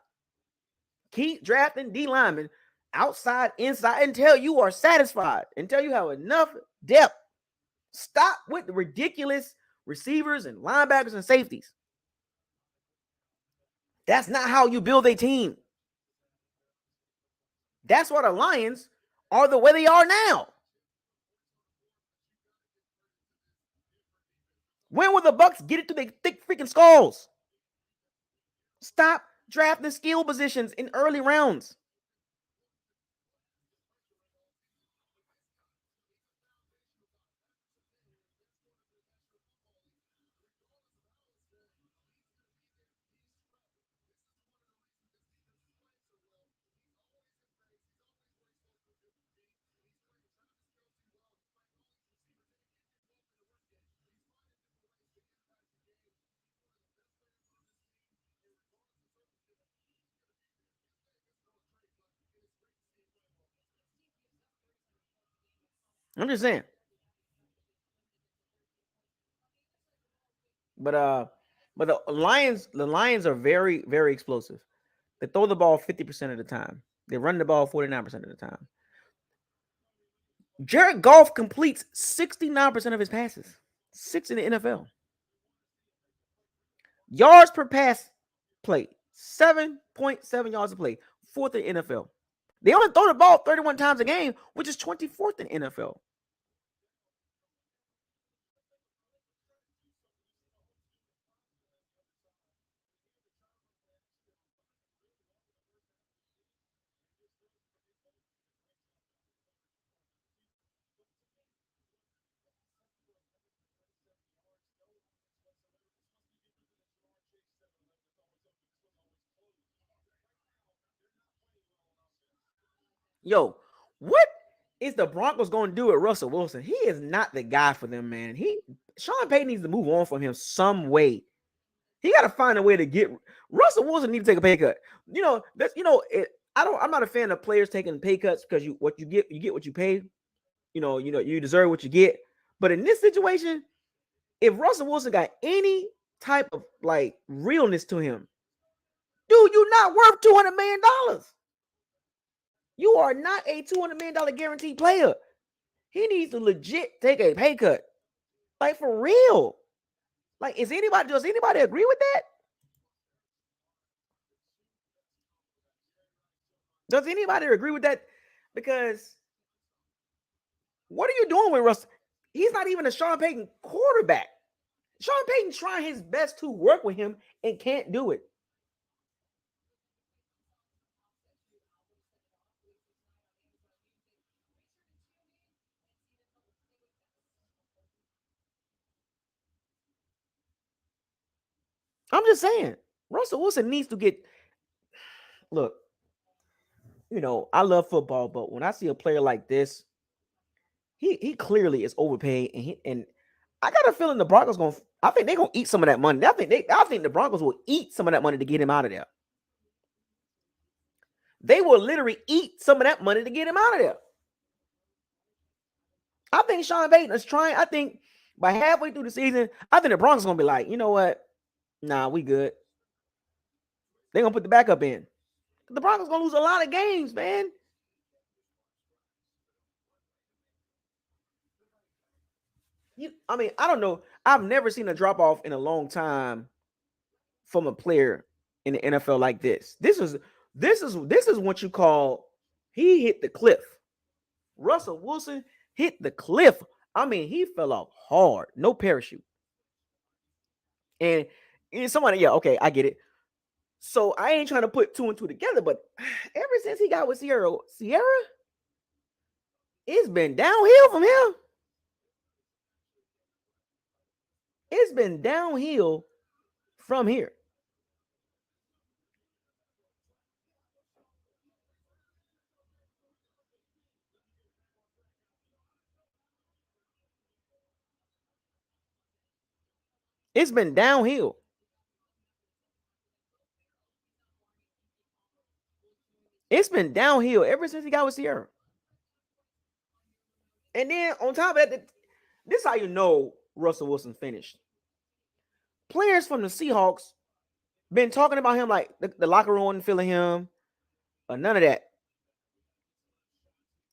Keep drafting D linemen outside, inside until you are satisfied, until you have enough depth. Stop with the ridiculous receivers and linebackers and safeties. That's not how you build a team. That's why the Lions are the way they are now. When will the Bucs get it to their thick freaking skulls? Stop drafting skill positions in early rounds. I'm just saying. But the Lions are very, very explosive. They throw the ball 50% of the time. They run the ball 49% of the time. Jared Goff completes 69% of his passes. 6th in the NFL. Yards per pass play. 7.7 yards a play. 4th in the NFL. They only throw the ball 31 times a game, which is 24th in NFL. Yo, what is the Broncos going to do with Russell Wilson? He is not the guy for them, man. Sean Payton needs to move on from him some way. He got to find a way to get Russell Wilson need to take a pay cut. I'm not a fan of players taking pay cuts because you get what you pay. You deserve what you get. But in this situation, if Russell Wilson got any type of like realness to him, dude, you're not worth $200 million. You are not a $200 million guaranteed player. He needs to legit take a pay cut. Like, for real. Like, does anybody agree with that? Does anybody agree with that? Because what are you doing with Russ? He's not even a Sean Payton quarterback. Sean Payton's trying his best to work with him and can't do it. I'm just saying, Russell Wilson needs to get. Look, I love football, but when I see a player like this, he clearly is overpaid, and I got a feeling the Broncos going. I think they're gonna eat some of that money. I think the Broncos will eat some of that money to get him out of there. They will literally eat some of that money to get him out of there. I think Sean Payton is trying. I think by halfway through the season, I think the Broncos gonna be like, you know what? Nah, we good. They're gonna put the backup in. The Broncos gonna lose a lot of games, man. I don't know. I've never seen a drop off in a long time from a player in the NFL like this. This is what you call he hit the cliff. Russell Wilson hit the cliff. I mean, he fell off hard, no parachute. And somebody, yeah, okay, I get it. So I ain't trying to put two and two together, but ever since he got with Sierra, it's been downhill from him. It's been downhill from here. It's been downhill. It's been downhill ever since he got with Sierra. And then on top of that, this is how you know Russell Wilson finished. Players from the Seahawks been talking about him like the locker room wasn't feeling him, or none of that.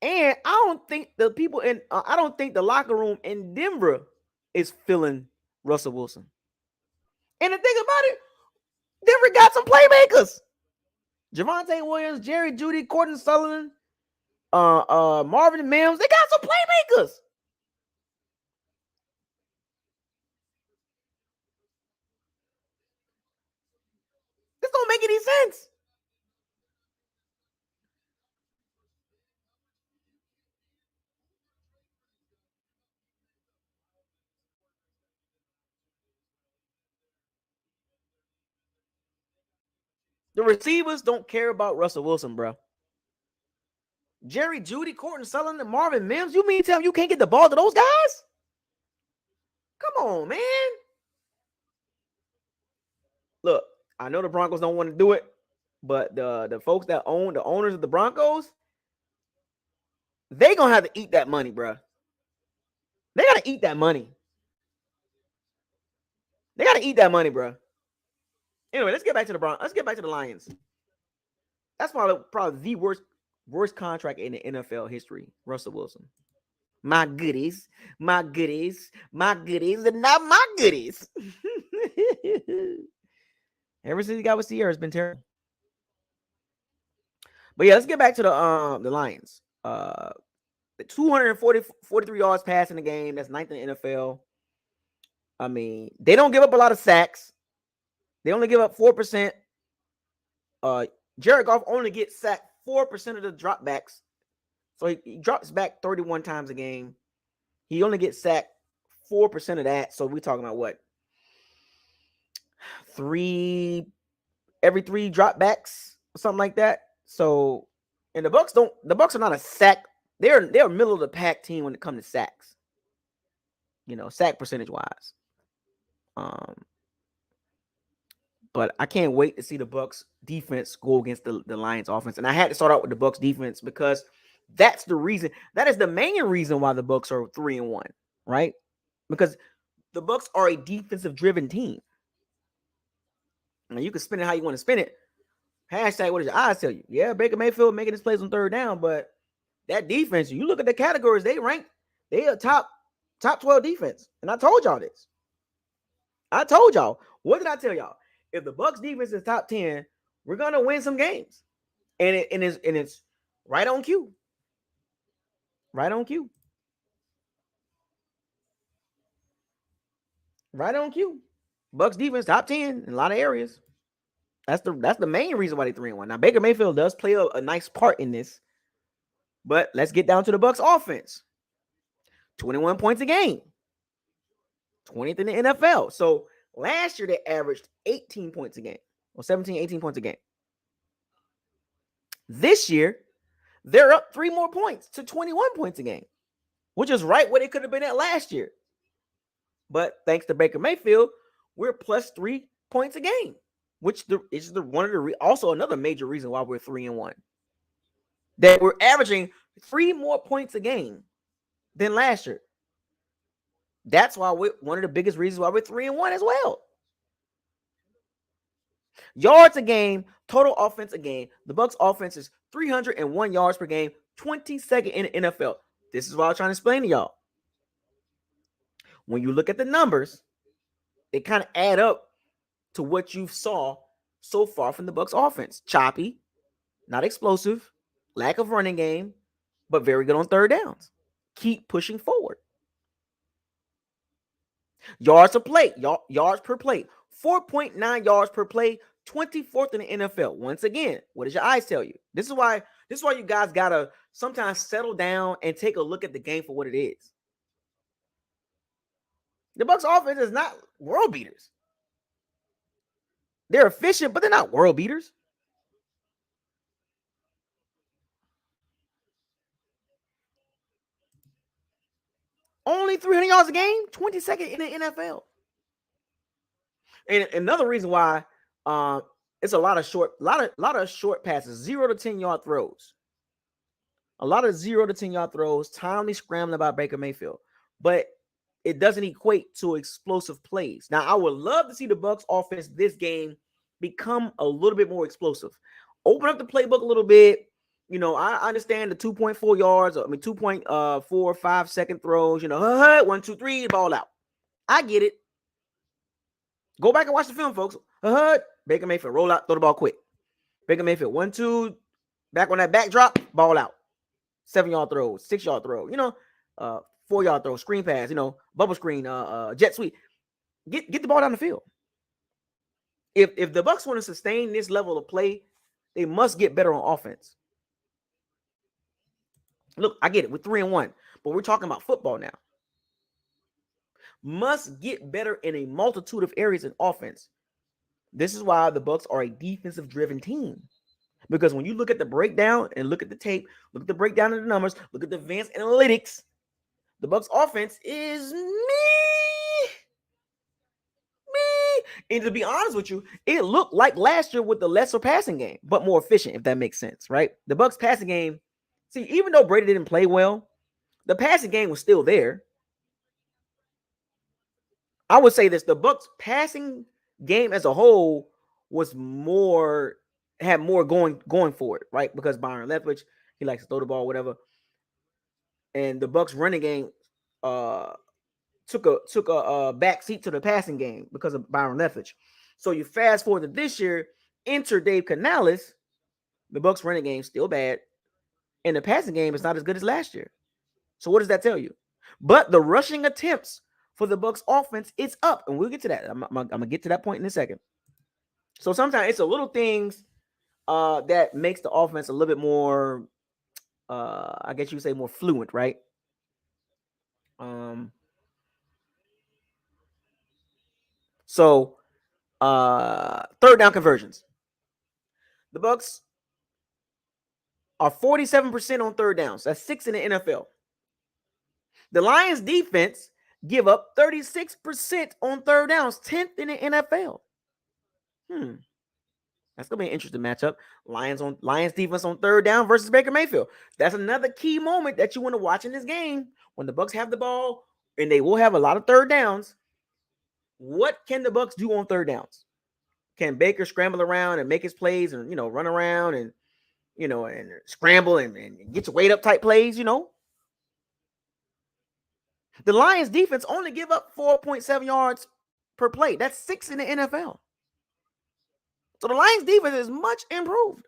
And I don't think the locker room in Denver is feeling Russell Wilson. And the thing about it, Denver got some playmakers. Javonte Williams, Jerry Jeudy, Courtney Sullivan, Marvin Mims. They got some playmakers. This don't make any sense. The receivers don't care about Russell Wilson, bro. Jerry Jeudy, Courtney Sullivan, and Marvin Mims. You mean tell me you can't get the ball to those guys? Come on, man. Look, I know the Broncos don't want to do it, but the folks that own the owners of the Broncos, they gonna have to eat that money, bro. They gotta eat that money. They gotta eat that money, bro. Anyway, let's get back to the Broncos. Let's get back to the Lions. That's probably the worst contract in the NFL history. Russell Wilson. My goodies, my goodies, my goodies, and not my goodies. Ever since he got with Sierra, it's been terrible. But yeah, let's get back to the Lions. 43 yards passing the game. That's ninth in the NFL. I mean, they don't give up a lot of sacks. They only give up 4%. Jared Goff only gets sacked 4% of the dropbacks. So he drops back 31 times a game. He only gets sacked 4% of that. So we're talking about what? Every three dropbacks or something like that. So, and the Bucs are not a sack. They're a middle of the pack team when it comes to sacks. Sack percentage wise. But I can't wait to see the Bucs defense go against the Lions offense. And I had to start out with the Bucs defense because that's the reason. That is the main reason why the Bucs are 3-1, right? Because the Bucs are a defensive driven team. Now you can spin it how you want to spin it. Hashtag what does your eyes tell you? Yeah, Baker Mayfield making his plays on third down, but that defense, you look at the categories, they are top 12 defense. And I told y'all this. I told y'all. What did I tell y'all? If the Bucs defense is top 10, we're gonna win some games. And it's right on cue. Right on cue. Right on cue. Bucs defense top 10 in a lot of areas. That's the main reason why they 3-1. Now Baker Mayfield does play a nice part in this. But let's get down to the Bucs offense. 21 points a game. 20th in the NFL. So last year they averaged 18 points a game. Or 17, 18 points a game. This year, they're up 3 more points to 21 points a game, which is right where they could have been at last year. But thanks to Baker Mayfield, we're plus 3 points a game, which is also another major reason why we're 3-1. That we're averaging 3 more points a game than last year. That's why we're one of the biggest reasons why we're 3-1 as well. Yards a game, total offense a game. The Bucs offense is 301 yards per game, 22nd in the NFL. This is what I was trying to explain to y'all. When you look at the numbers, they kind of add up to what you saw so far from the Bucs offense. Choppy, not explosive, lack of running game, but very good on third downs. Keep pushing forward. Yards per play, yards per play, 4.9 yards per play, 24th in the NFL. Once again, what does your eyes tell you? This is why you guys gotta sometimes settle down and take a look at the game for what it is. The Bucs offense is not world beaters. They're efficient, but they're not world beaters. Only 300 yards a game, 22nd in the NFL. And another reason why it's a lot of short passes, 0 to 10 yard throws. A lot of 0 to 10 yard throws, timely scrambling by Baker Mayfield. But it doesn't equate to explosive plays. Now, I would love to see the Bucs offense this game become a little bit more explosive. Open up the playbook a little bit. You know, I understand the 2.4 yards, 2.4, 5 second throws, 1, 2, 3, ball out. I get it. Go back and watch the film, folks. Baker Mayfield, roll out, throw the ball quick. Baker Mayfield, 1, 2, back on that backdrop, ball out. 7-yard throw, 6-yard throw, 4-yard throw, screen pass, bubble screen, jet sweep. Get the ball down the field. If the Bucs want to sustain this level of play, they must get better on offense. Look, I get it. We're 3-1, but we're talking about football now. Must get better in a multitude of areas in offense. This is why the Bucs are a defensive-driven team. Because when you look at the breakdown and look at the tape, look at the breakdown of the numbers, look at the advanced analytics, the Bucs offense is me. And to be honest with you, it looked like last year with the lesser passing game, but more efficient, if that makes sense, right? The Bucs passing game, see, even though Brady didn't play well, the passing game was still there. I would say this, the Bucs passing game as a whole had more going for it, right? Because Byron Leftwich, he likes to throw the ball, whatever. And the Bucs running game took a back seat to the passing game because of Byron Leftwich. So you fast forward to this year, enter Dave Canales, the Bucs running game still bad, and the passing game is not as good as last year. So what does that tell you? But the rushing attempts for the Bucs offense, it's up, and we'll get to that. I'm gonna get to that point in a second. So sometimes it's a little things that makes the offense a little bit more, I guess you would say, more fluent, right? So third down conversions. The Bucs are 47% on third downs. That's 6th in the NFL. The Lions defense give up 36% on third downs, 10th in the NFL. That's gonna be an interesting matchup. Lions defense on third down versus Baker Mayfield. That's another key moment that you want to watch in this game when the Bucs have the ball, and they will have a lot of third downs. What can the Bucs do on third downs? Can Baker scramble around and make his plays and, run around and, and scramble and get your weight up type plays, The Lions defense only give up 4.7 yards per play. That's 6th in the NFL. So the Lions defense is much improved.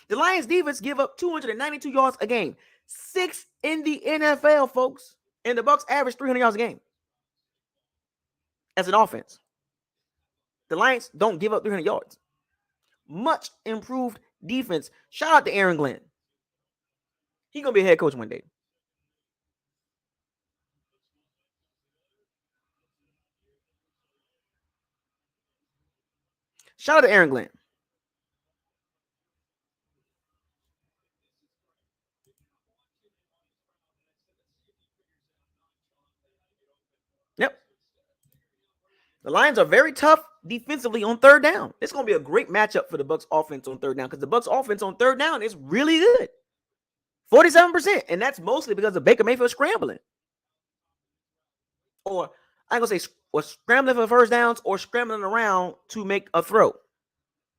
The Lions defense give up 292 yards a game. 6th in the NFL, folks. And the Bucs average 300 yards a game as an offense. The Lions don't give up 300 yards. Much improved defense. Shout out to Aaron Glenn. He's going to be a head coach one day. Shout out to Aaron Glenn. Yep. The Lions are very tough defensively on third down. It's going to be a great matchup for the Bucs offense on third down because the Bucs offense on third down is really good. 47%. And that's mostly because of Baker Mayfield scrambling. Or I'm going to say scrambling for first downs or scrambling around to make a throw.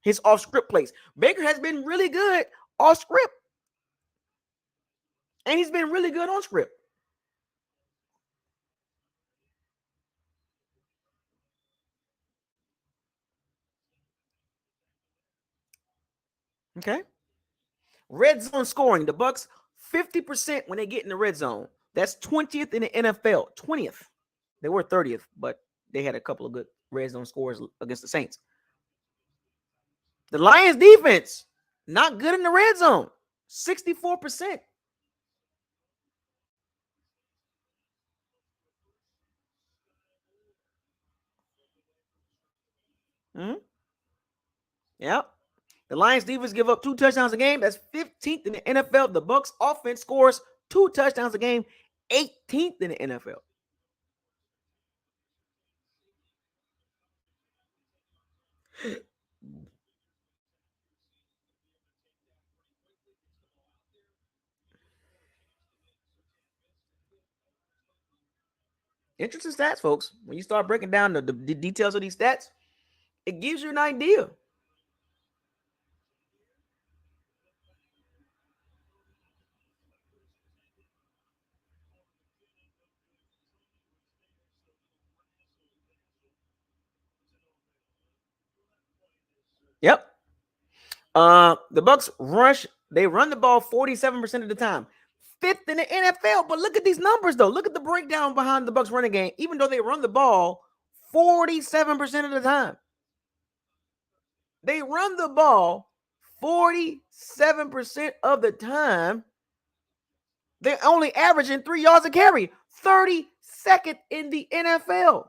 His off-script plays. Baker has been really good off-script. And he's been really good on script. Okay. Red zone scoring. The Bucs 50% when they get in the red zone. That's 20th in the NFL. 20th. They were 30th, but they had a couple of good red zone scores against the Saints. The Lions defense, not good in the red zone. 64%. Mm-hmm. Yep. The Lions defense give up 2 touchdowns a game. That's 15th in the NFL. The Bucs offense scores 2 touchdowns a game, 18th in the NFL. Interesting stats, folks. When you start breaking down the details of these stats, it gives you an idea. Yep. The Bucs they run the ball 47% of the time. 5th in the NFL. But look at these numbers, though. Look at the breakdown behind the Bucs running game. Even though they run the ball 47% of the time. They run the ball 47% of the time. They're only averaging 3 yards a carry. 32nd in the NFL.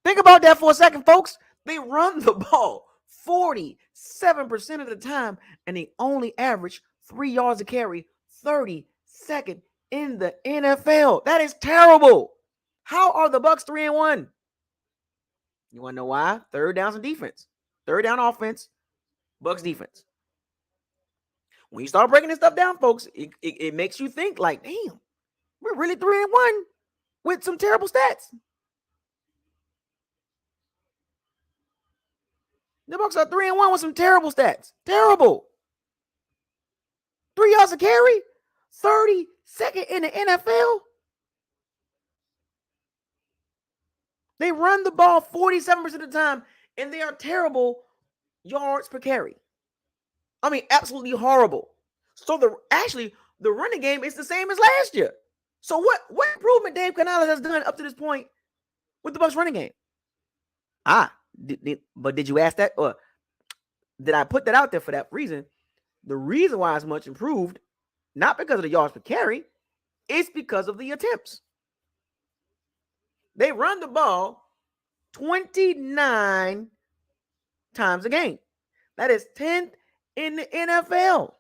Think about that for a second, folks. They run the ball 47% of the time, and they only average 3 yards a carry, 32nd in the NFL. That is terrible. How are the Bucs 3-1? You want to know why? Third downs and defense. Third down offense, Bucs defense. When you start breaking this stuff down, folks, it makes you think like, damn, we're really 3-1 with some terrible stats. The Bucs are 3-1 with some terrible stats. Terrible. 3 yards a carry, 32nd in the NFL. They run the ball 47% of the time, and they are terrible yards per carry. I mean, absolutely horrible. So the running game is the same as last year. So what improvement Dave Canales has done up to this point with the Bucs running game? But did you ask that, or did I put that out there for that reason? The reason why it's much improved, not because of the yards per carry, it's because of the attempts. They run the ball 29 times a game. That is 10th in the NFL.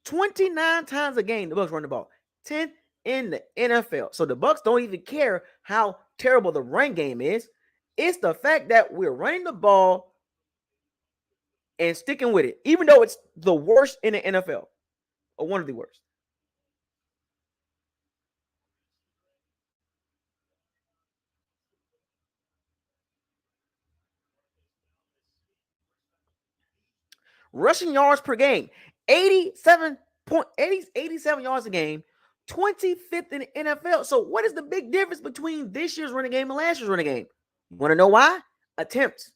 "29 times a game the Bucs run the ball. 10th in the NFL. So the Bucs don't even care how terrible the run game is. It's the fact that we're running the ball and sticking with it, even though it's the worst in the NFL, or one of the worst. Rushing yards per game, 87 yards a game, 25th in the NFL. So what is the big difference between this year's running game and last year's running game? You want to know why? Attempts.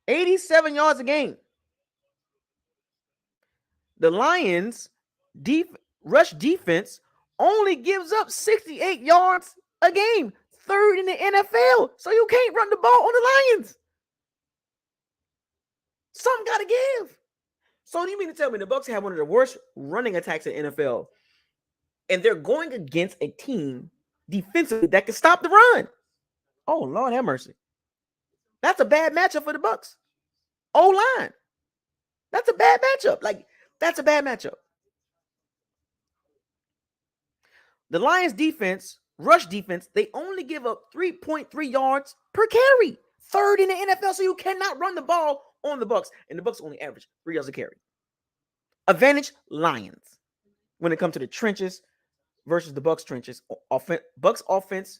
$87 yards a game. The Lions rush defense only gives up 68 yards a game, third in the NFL. So you can't run the ball on the Lions. Something got to give. So do you mean to tell me the Bucs have one of the worst running attacks in the NFL, and they're going against a team defensively that can stop the run? Oh, Lord have mercy. That's a bad matchup for the Bucs. O-line. That's a bad matchup. That's a bad matchup. The Lions defense, rush defense, they only give up 3.3 yards per carry. Third in the NFL, so you cannot run the ball on the Bucs. And the Bucs only average 3 yards a carry. Advantage, Lions. When it comes to the trenches versus the Bucs trenches, Bucs offense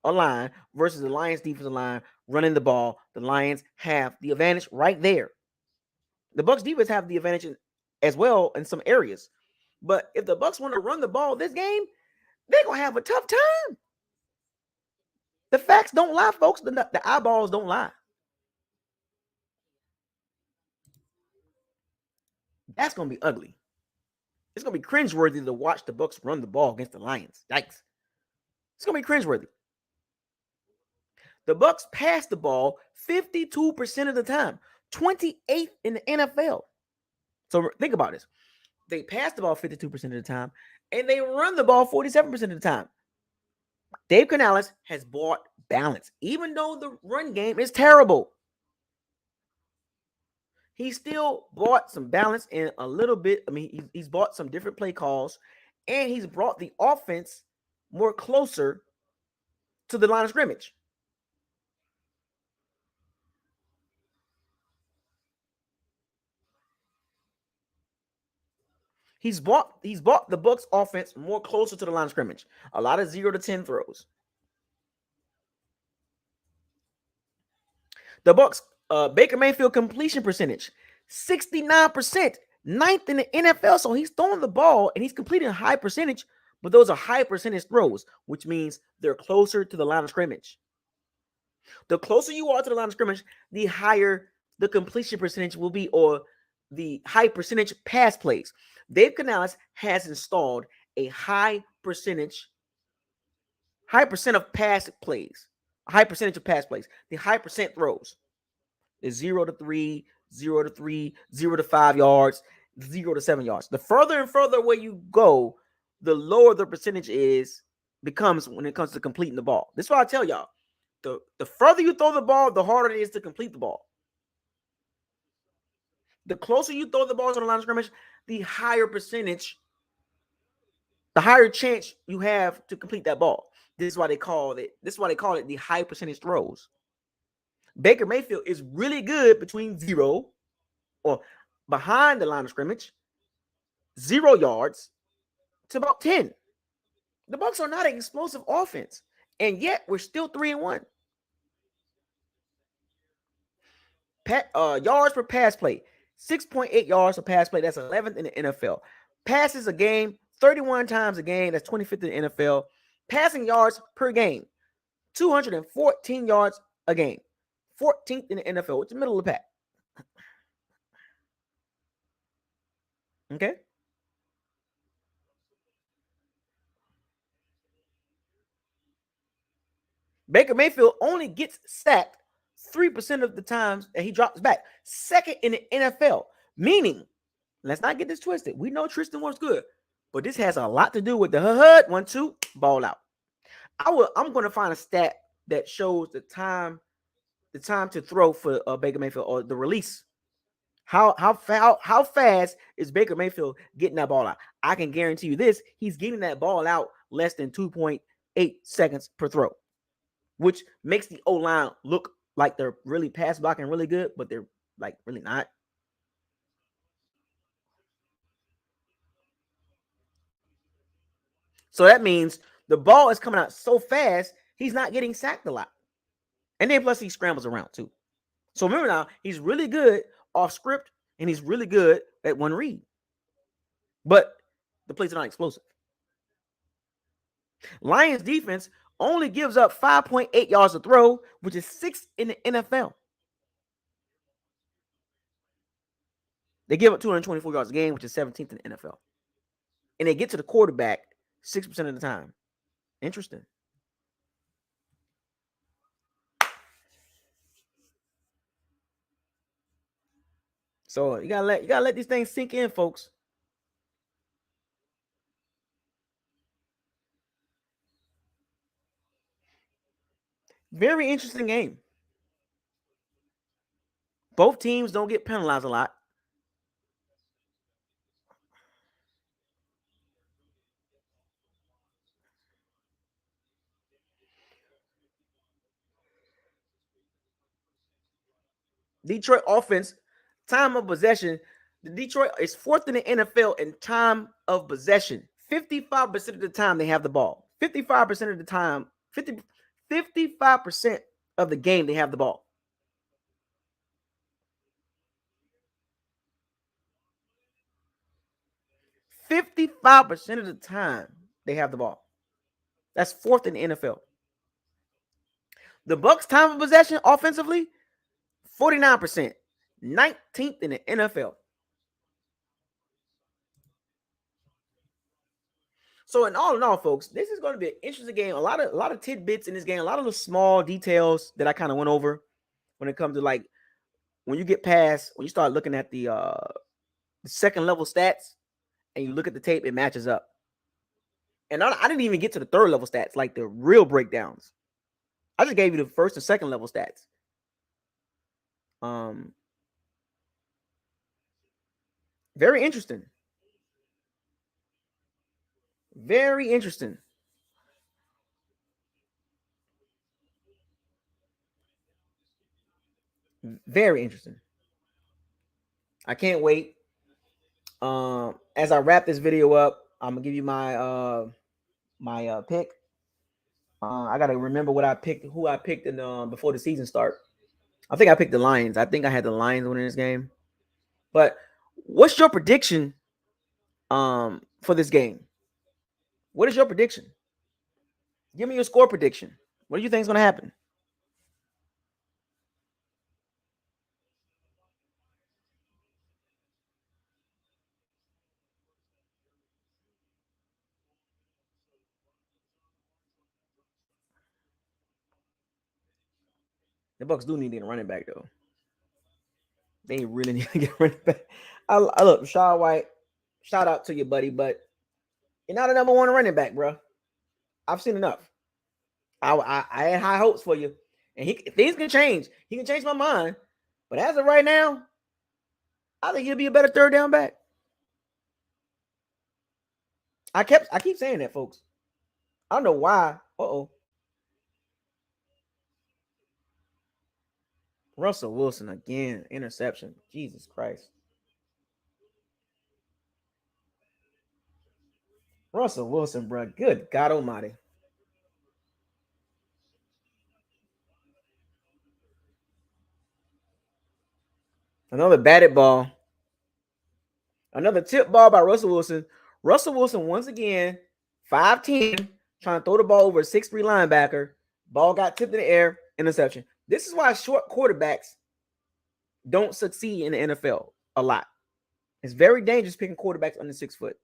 line versus the Lions defensive line running the ball, the Lions have the advantage right there. The Bucs defense have the advantage as well in some areas. But if the Bucs want to run the ball this game, they're going to have a tough time. The facts don't lie, folks. The eyeballs don't lie. That's going to be ugly. It's going to be cringeworthy to watch the Bucs run the ball against the Lions. Yikes. It's going to be cringeworthy. The Bucs pass the ball 52% of the time, 28th in the NFL. So think about this. They pass the ball 52% of the time, and they run the ball 47% of the time. Dave Canales has brought balance. Even though the run game is terrible, he still brought some balance in a little bit. I mean, he's brought some different play calls, and he's brought the offense more closer to the line of scrimmage. He's brought the Bucs offense more closer to the line of scrimmage. A lot of 0 to 10 throws. The Bucs, Baker Mayfield completion percentage, 69%, ninth in the NFL. So he's throwing the ball and he's completing a high percentage, but those are high percentage throws, which means they're closer to the line of scrimmage. The closer you are to the line of scrimmage, the higher the completion percentage will be, or the high percentage pass plays. Dave Canales has installed a high percent of pass plays, a high percentage of pass plays, the high percent throws is 0 to 3, 0 to 3, 0 to 5 yards, 0 to 7 yards. The further and further away you go, the lower the percentage becomes when it comes to completing the ball. This is why I tell y'all, the further you throw the ball, the harder it is to complete the ball. The closer you throw the ball to the line of scrimmage, the higher percentage, the higher chance you have to complete that ball. This is why they call it the high percentage throws. Baker Mayfield is really good between 0 or behind the line of scrimmage, 0 yards to about 10. The Bucs are not an explosive offense, and yet we're still 3-1. Yards per pass play, 6.8 yards per pass play. That's 11th in the NFL. Passes a game, 31 times a game. That's 25th in the NFL. Passing yards per game, 214 yards a game. 14th in the NFL. It's the middle of the pack. Okay? Baker Mayfield only gets sacked 3% of the times that he drops back. Second in the NFL, meaning Let's not get this twisted. We know Tristan Wirfs good, but this has a lot to do with the HUD 1-2 ball out. I'm going to find a stat that shows the time to throw for Baker Mayfield, or the release. How fast is Baker Mayfield getting that ball out? I can guarantee you this: he's getting that ball out less than 2.8 seconds per throw, which makes the O-line look like they're really pass blocking really good, but they're like really not. So that means the ball is coming out so fast, he's not getting sacked a lot. And then plus he scrambles around too. So remember now, he's really good off script and he's really good at one read. But the plays are not explosive. Lions defense only gives up 5.8 yards to throw, which is 6th in the NFL. They give up 224 yards a game, which is 17th in the NFL. And they get to the quarterback 6% of the time. Interesting. So you gotta let these things sink in, folks. Very interesting game. Both teams don't get penalized a lot. Detroit offense, time of possession. The Detroit is 4th in the NFL in time of possession. 55% of the time they have the ball. 55% of the time, 55% of the game they have the ball. 55% of the time they have the ball. That's 4th in the NFL. The Bucs' time of possession offensively, 49%, 19th in the NFL. So in all, folks, this is going to be an interesting game. A lot of tidbits in this game, a lot of the small details that I kind of went over when it comes to like when you start looking at the second level stats and you look at the tape, it matches up. And I didn't even get to the third level stats, like the real breakdowns. I just gave you the first and second level stats. Very interesting. Very interesting. Very interesting. I can't wait. As I wrap this video up, I'm gonna give you my pick. I gotta remember what I picked, who I picked in before the season start. I think I picked the Lions. I think I had the Lions winning this game. But what's your prediction for this game? What is your prediction? Give me your score prediction. What do you think is gonna happen? The Bucs do need to get a running back though. They really need to get a running back. I look, Shaw White. Shout out to you, buddy, but you're not a number one running back, bro. I've seen enough. I had high hopes for you, and things can change. He can change my mind, but as of right now, I think he'll be a better third down back. I keep saying that, folks. I don't know why. Russell Wilson again, interception. Jesus Christ. Russell Wilson, bro. Good God Almighty. Another batted ball. Another tip ball by Russell Wilson. Russell Wilson once again, 5'10", trying to throw the ball over a 6'3" linebacker. Ball got tipped in the air, interception. This is why short quarterbacks don't succeed in the NFL a lot. It's very dangerous picking quarterbacks under 6 foot.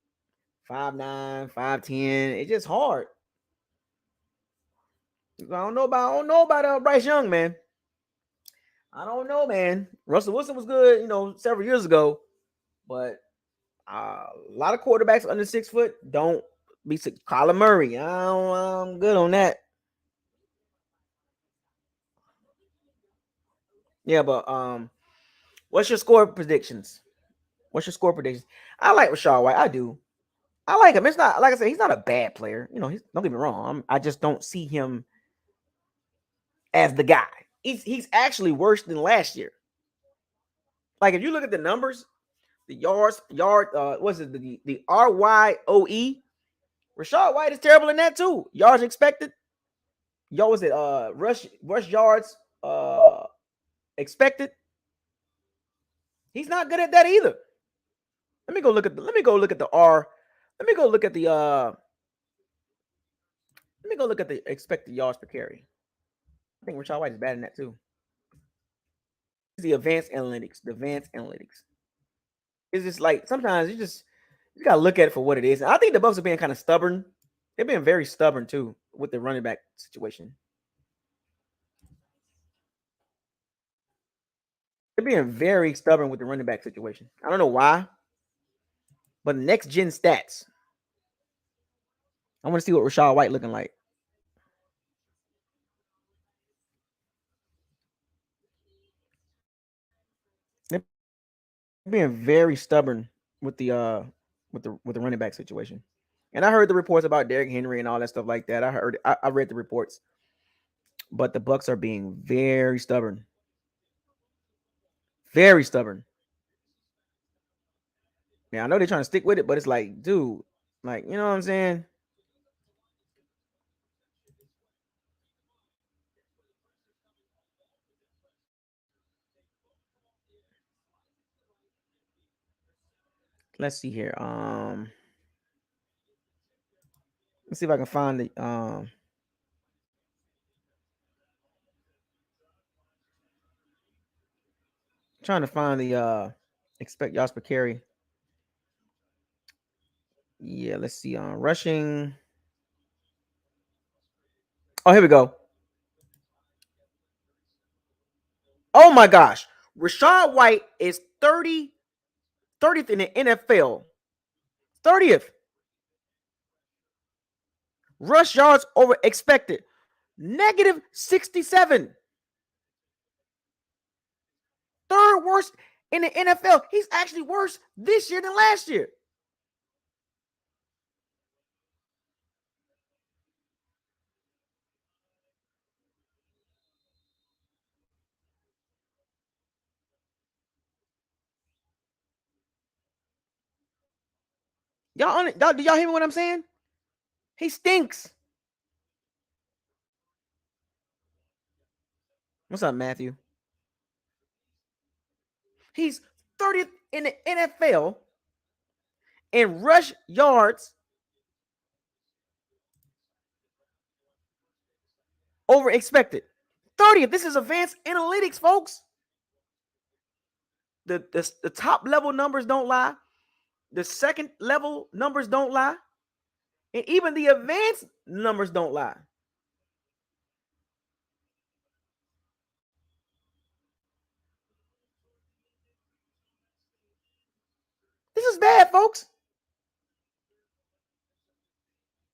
5'9", 5'10". It's just hard. I don't know about Bryce Young, man. I don't know, man. Russell Wilson was good, several years ago, but A lot of quarterbacks under 6 foot don't be Kyler Murray. I'm good on that. Yeah, but what's your score predictions? What's your score predictions? I like Rachaad White. I do. I like him. It's not like I said. He's not a bad player. Don't get me wrong. I just don't see him as the guy. He's actually worse than last year. Like if you look at the numbers, the what's it? The RYOE. Rachaad White is terrible in that too. Yards expected. Y'all was it rush yards expected. He's not good at that either. Let me go look at the R. Let me go look at the expected yards per carry. I think Rachaad White is bad in that too. The advanced analytics. It's just like sometimes you gotta look at it for what it is. And I think the Bucs are being kind of stubborn. They're being very stubborn too with the running back situation. They're being very stubborn with the running back situation. I don't know why, but next gen stats. I want to see what Rachaad White looking like. They're being very stubborn with the running back situation. And I heard the reports about Derrick Henry and all that stuff like that. I read the reports, but the Bucs are being very stubborn, very stubborn. Yeah, I know they're trying to stick with it, but it's like, dude, like you know what I'm saying? Let's see here. Let's see if I can find the trying to find the expect yards per carry. Yeah, let's see. Rushing. Oh, here we go. Oh my gosh. Rachaad White is 30th in the NFL. 30th. Rush yards over expected. Negative 67. Third worst in the NFL. He's actually worse this year than last year. Do y'all hear me what I'm saying? He stinks. What's up, Matthew? He's 30th in the NFL in rush yards over expected. 30th. This is advanced analytics, folks. The top level numbers don't lie. The second level numbers don't lie. And even the advanced numbers don't lie. This is bad, folks.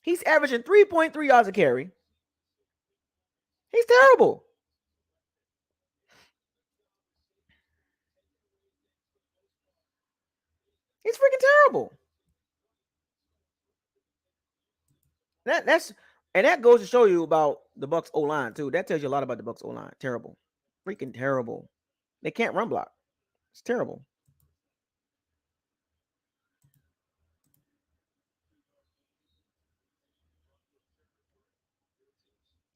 He's averaging 3.3 yards a carry. He's terrible. He's freaking terrible. That goes to show you about the Bucs O line too. That tells you a lot about the Bucs O line. Terrible, freaking terrible. They can't run block. It's terrible.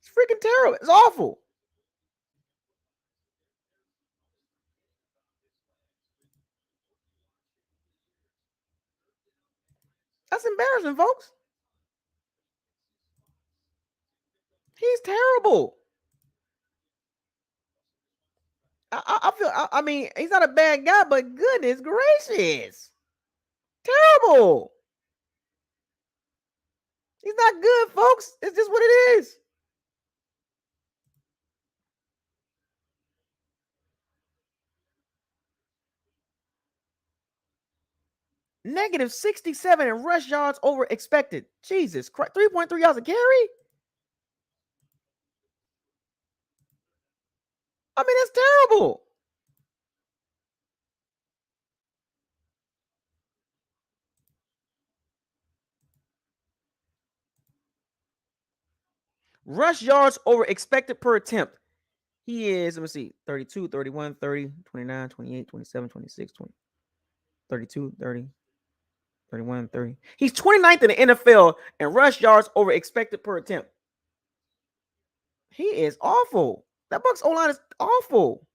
It's freaking terrible. It's awful. That's embarrassing, folks. He's terrible. I feel. I mean, he's not a bad guy, but goodness gracious, terrible. He's not good, folks. It's just what it is. Negative 67 in rush yards over expected. Jesus Christ. 3.3 yards a carry? I mean, that's terrible. Rush yards over expected per attempt. He is, let me see, 32, 31, 30, 29, 28, 27, 26, 20, 32, 30, 31, 30. He's 29th in the NFL in rush yards over expected per attempt. He is awful. That Bucs O-line is awful.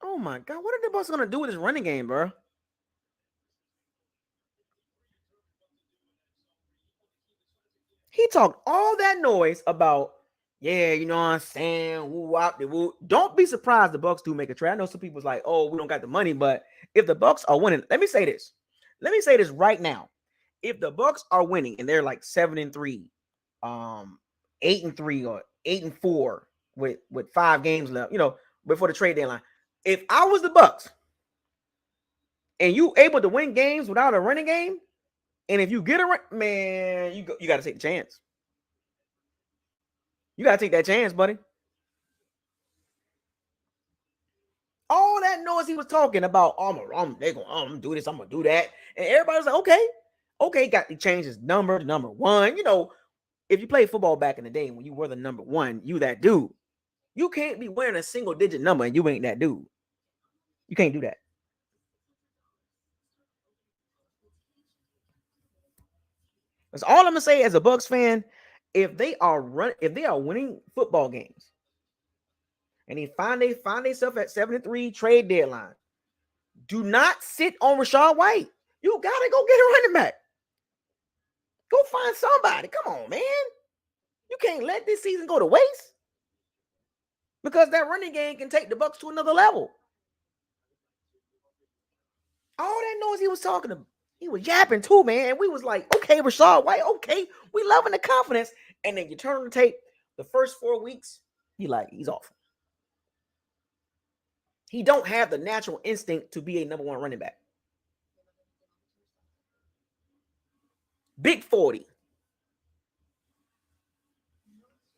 Oh my God. What are the Bucs going to do with this running game, bro? He talked all that noise about, yeah, you know what I'm saying? Woo, wop, woo. Don't be surprised the Bucs do make a trade. I know some people's like, oh, we don't got the money, but if the Bucs are winning, let me say this. Let me say this right now. If the Bucs are winning and they're like 7-3, 8-3, or 8-4 with 5 games left, before the trade deadline. If I was the Bucs and you able to win games without a running game, and if you get a man, you got to take the chance. You got to take that chance, buddy. All that noise he was talking about, they're going to do this, I'm going to do that. And everybody's like, okay, got to change his number to number 1. If you played football back in the day when you were the number 1, you that dude. You can't be wearing a single digit number and you ain't that dude. You can't do that. That's all I'm gonna say as a Bucs fan. If they are winning football games, and they find themselves at 7-3 trade deadline, do not sit on Rachaad White. You gotta go get a running back. Go find somebody. Come on, man. You can't let this season go to waste because that running game can take the Bucs to another level. All that noise he was talking about, he was yapping too, man. And we was like, okay, Rachaad White, okay, we loving the confidence. And then you turn the tape, the first 4 weeks, he's off. He don't have the natural instinct to be a number 1 running back. Big 40.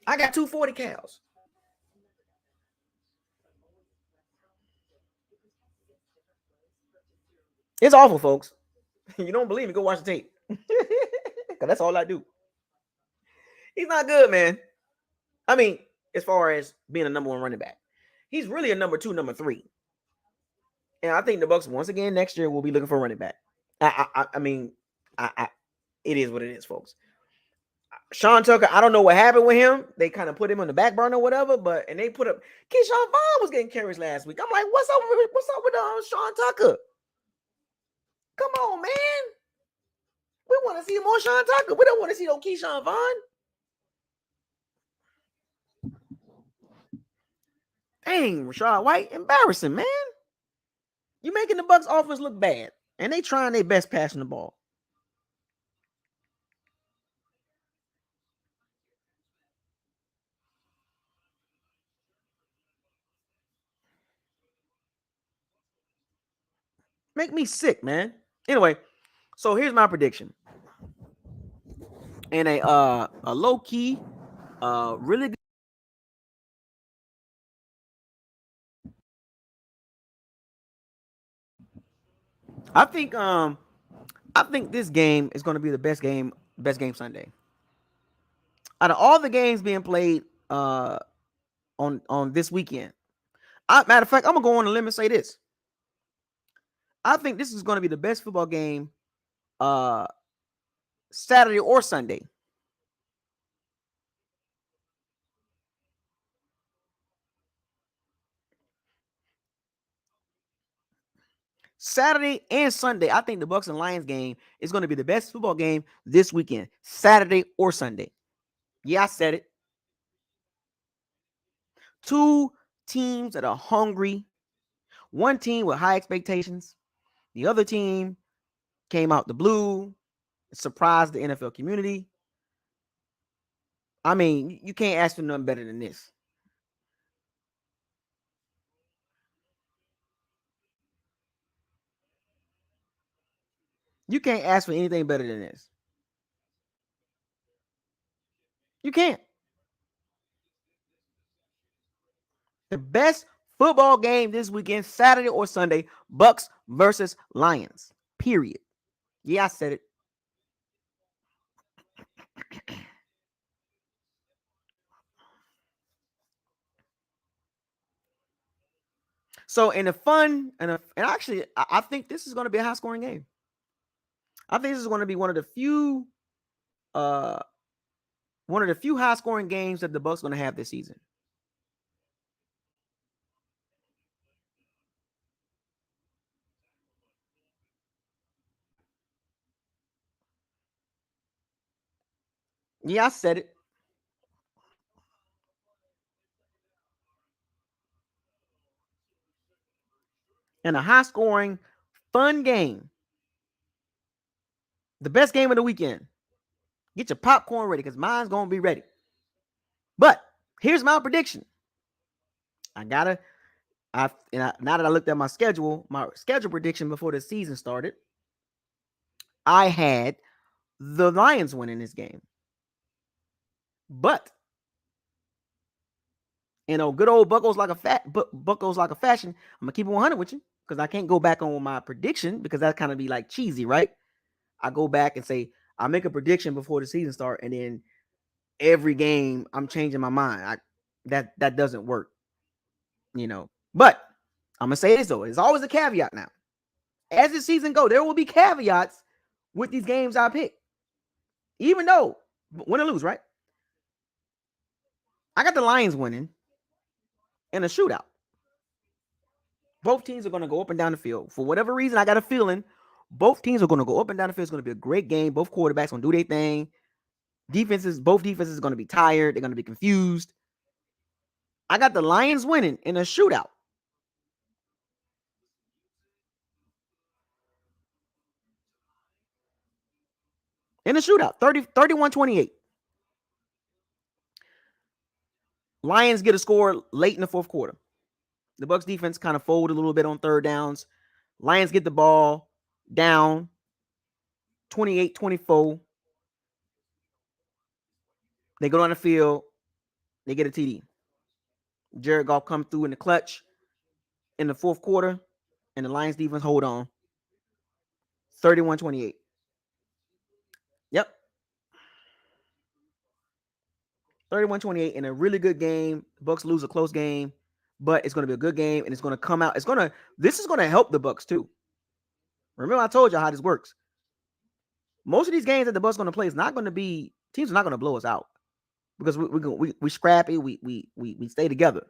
I got 240 cows. It's awful, folks. You don't believe me? Go watch the tape. Because that's all I do. He's not good, man. I mean, as far as being a number 1 running back, he's really a number 2, number 3. And I think the Bucs once again next year will be looking for a running back. I mean, it is what it is, folks. Sean Tucker, I don't know what happened with him. They kind of put him on the back burner or whatever, and they put up Keyshawn Vaughn was getting carries last week. I'm like, what's up with Sean Tucker? Come on, man. We want to see more Sean Tucker. We don't want to see no Keyshawn Vaughn. Dang, Rachaad White, embarrassing, man. You making the Bucs offense look bad, and they trying their best passing the ball. Make me sick, man. Anyway, so here's my prediction. And a low key, really good. I think this game is going to be the best game Sunday. Out of all the games being played on this weekend, matter of fact, I'm gonna go on a limb and say this. I think this is going to be the best football game Saturday or Sunday. Saturday and Sunday, I think the Bucs and Lions game is going to be the best football game this weekend, Saturday or Sunday. Yeah, I said it. 2 teams that are hungry. One team with high expectations. The other team came out the blue, surprised the NFL community. I mean, you can't ask for nothing better than this. You can't ask for anything better than this. You can't. The best football game this weekend, Saturday or Sunday, Bucs versus Lions. Period. Yeah, I said it. So in the fun and actually, I think this is going to be a high scoring game. I think this is going to be uh one of the few high scoring games that the Bucs going to have this season. Yeah, I said it. And a high scoring, fun game. The best game of the weekend. Get your popcorn ready because mine's going to be ready. But here's my prediction. Now that I looked at my schedule prediction before the season started, I had the Lions winning this game. But good old Buckles like a fashion. I'm gonna keep it 100 with you because I can't go back on my prediction because that kind of be like cheesy, right? I go back and say I make a prediction before the season start, and then every game I'm changing my mind. That doesn't work, But I'm gonna say this though: there's always a caveat now. As the season go, there will be caveats with these games I pick. Even though win or lose, right? I got the Lions winning in a shootout. Both teams are going to go up and down the field. For whatever reason, I got a feeling both teams are going to go up and down the field. It's going to be a great game. Both quarterbacks going to do their thing. Both defenses are going to be tired. They're going to be confused. I got the Lions winning in a shootout. In a shootout, 31-28. Lions get a score late in the fourth quarter. The Bucs defense kind of fold a little bit on third downs. Lions get the ball down 28-24. They go on the field. They get a TD. Jared Goff come through in the clutch in the fourth quarter, and the Lions defense hold on. 31-28. Yep. 31-28 in a really good game. The Bucs lose a close game, but it's going to be a good game, and it's going to come out. This is going to help the Bucs too. Remember, I told you how this works. Most of these games that the Bucs going to play is not going to be teams are not going to blow us out because we scrappy. We stay together.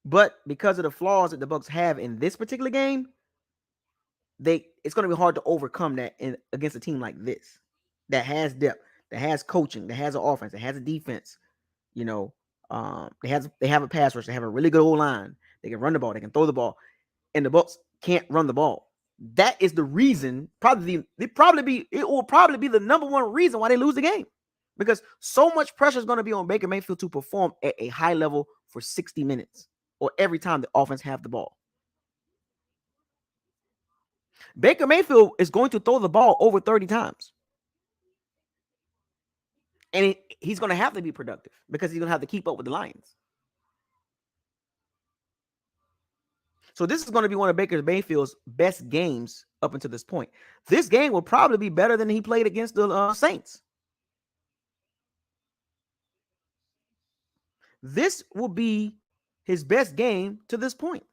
But because of the flaws that the Bucs have in this particular game, it's going to be hard to overcome that against a team like this that has depth, that has coaching, that has an offense, that has a defense. They have a pass rush. They have a really good old line. They can run the ball. They can throw the ball, and the Bucs can't run the ball. That is the reason. It will probably be the number one reason why they lose the game, because so much pressure is going to be on Baker Mayfield to perform at a high level for 60 minutes or every time the offense have the ball. Baker Mayfield is going to throw the ball over 30 times. And he's going to have to be productive because he's going to have to keep up with the Lions. So this is going to be one of Baker Mayfield's best games up until this point. This game will probably be better than he played against the Saints. This will be his best game to this point.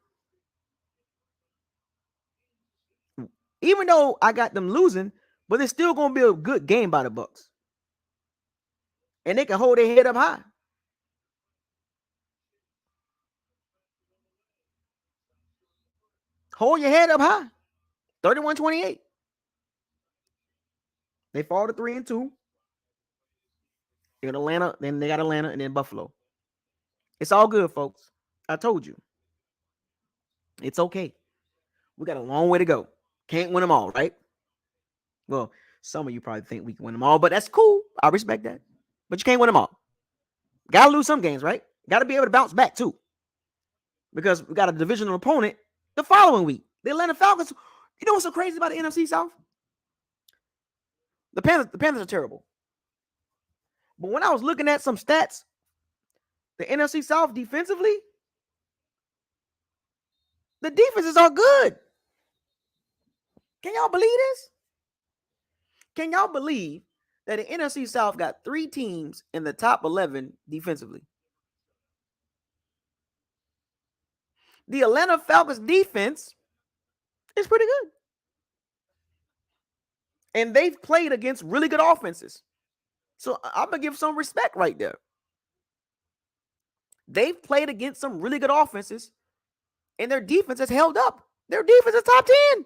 Even though I got them losing, but it's still going to be a good game by the Bucs. And they can hold their head up high. Hold your head up high. 31-28. They fall to 3-2. They got Atlanta, then they got Atlanta, and then Buffalo. It's all good, folks. I told you. It's okay. We got a long way to go. Can't win them all, right? Well, some of you probably think we can win them all, but that's cool. I respect that. but you can't win them all. Got to lose some games, right? Got to be able to bounce back too, because we got a divisional opponent the following week. The Atlanta Falcons. You know what's so crazy about the NFC South? The Panthers are terrible. But when I was looking at some stats, the NFC South defensively, the defenses are good. Can y'all believe this? Can y'all believe that the NFC South got 3 teams in the top 11 defensively? The Atlanta Falcons defense is pretty good. And they've played against really good offenses. So I'm going to give some respect right there. They've played against some really good offenses, and their defense has held up. Their defense is top 10.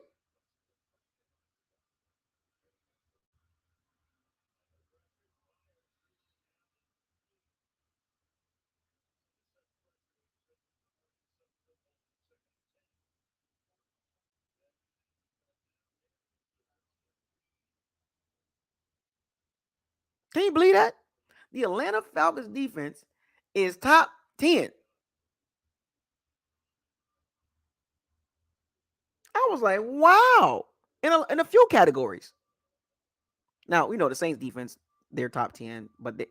Can you believe that? The Atlanta Falcons defense is top 10. I was like, wow, in a few categories. Now, we know the Saints defense, they're top 10, but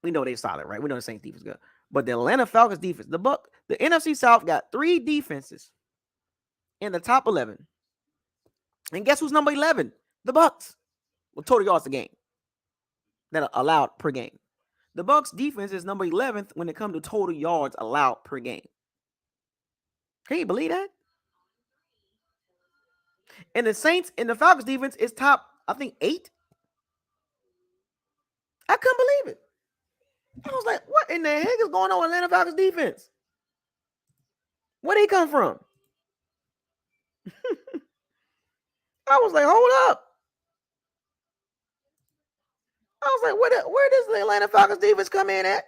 we know they're solid, right? We know the Saints defense is good. But the Atlanta Falcons defense, the NFC South got 3 defenses in the top 11. And guess who's number 11? The Bucs, with total yards a game that are allowed per game. The Bucs defense is number 11th when it comes to total yards allowed per game. Can you believe that? And the Saints and the Falcons defense is top, I think, 8. I couldn't believe it. I was like, what in the heck is going on with Atlanta Falcons defense? Where did he come from? I was like, hold up. I was like, where does the Atlanta Falcons defense come in at?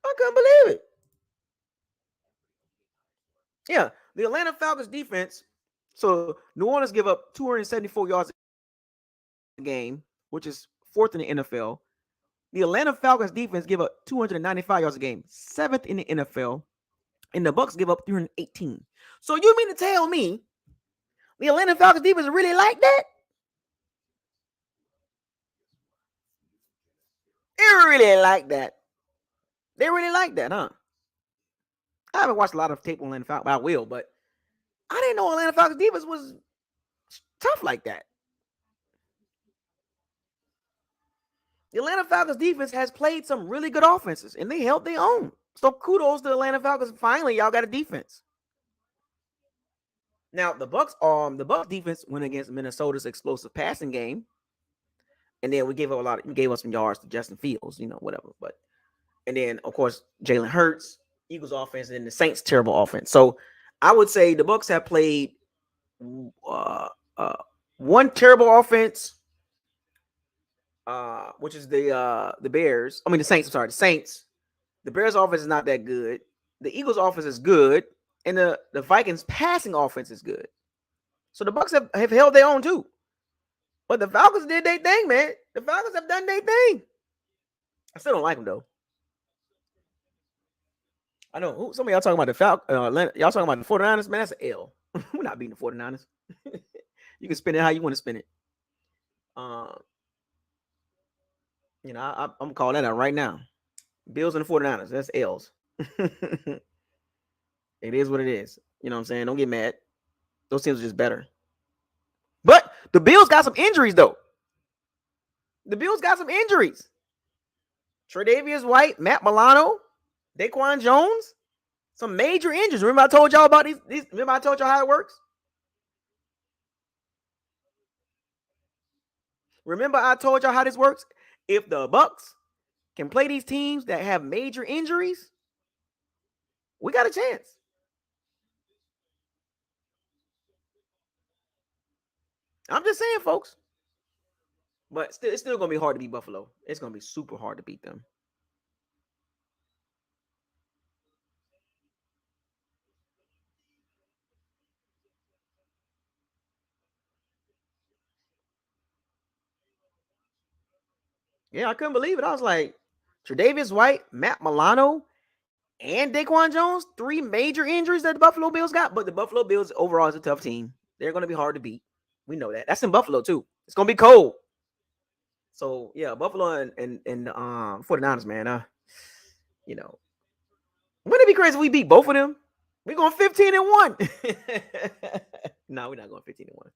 I couldn't believe it. Yeah, the Atlanta Falcons defense. So New Orleans give up 274 yards a game, which is 4th in the NFL. The Atlanta Falcons defense give up 295 yards a game, 7th in the NFL. And the Bucs give up 318. So you mean to tell me the Atlanta Falcons defense really like that? They really like that. They really like that, huh? I haven't watched a lot of tape on Atlanta Falcons, but I will. But I didn't know Atlanta Falcons defense was tough like that. The Atlanta Falcons defense has played some really good offenses, and they held their own. So kudos to the Atlanta Falcons. Finally, y'all got a defense. Now the Bucs defense went against Minnesota's explosive passing game, and then we gave up some yards to Justin Fields, whatever. But and then of course Jalen Hurts, Eagles offense, and then the Saints terrible offense. So I would say the Bucs have played one terrible offense, which is the Bears. I mean the Saints. I'm sorry, the Saints. The Bears offense is not that good. The Eagles offense is good, and the Vikings passing offense is good. So the Bucs have held their own too. But the Falcons did their thing, man. The Falcons have done their thing. I still don't like them though. I know some of y'all talking about the Falcons. Y'all talking about the 49ers, man. That's an L. We're not beating the 49ers. You can spin it how you want to spin it. I'm gonna call that out right now. Bills and the 49ers. That's L's. It is what it is. You know what I'm saying? Don't get mad. Those teams are just better. But the Bills got some injuries, though. The Bills got some injuries. Tre'Davious White, Matt Milano, Daquan Jones. Some major injuries. Remember I told y'all about these? Remember I told y'all how it works? Remember I told y'all how this works? If the Bucs can play these teams that have major injuries, we got a chance. I'm just saying, folks. But it's still going to be hard to beat Buffalo. It's going to be super hard to beat them. Yeah, I couldn't believe it. I was like, Tre'Davious White, Matt Milano, and Daquan Jones, 3 major injuries that the Buffalo Bills got. But the Buffalo Bills overall is a tough team. They're going to be hard to beat. We know that. That's in Buffalo too. It's going to be cold. So yeah, Buffalo and 49ers, man. You know, wouldn't it be crazy if we beat both of them? We're going 15-1. No, we're not going 15-1.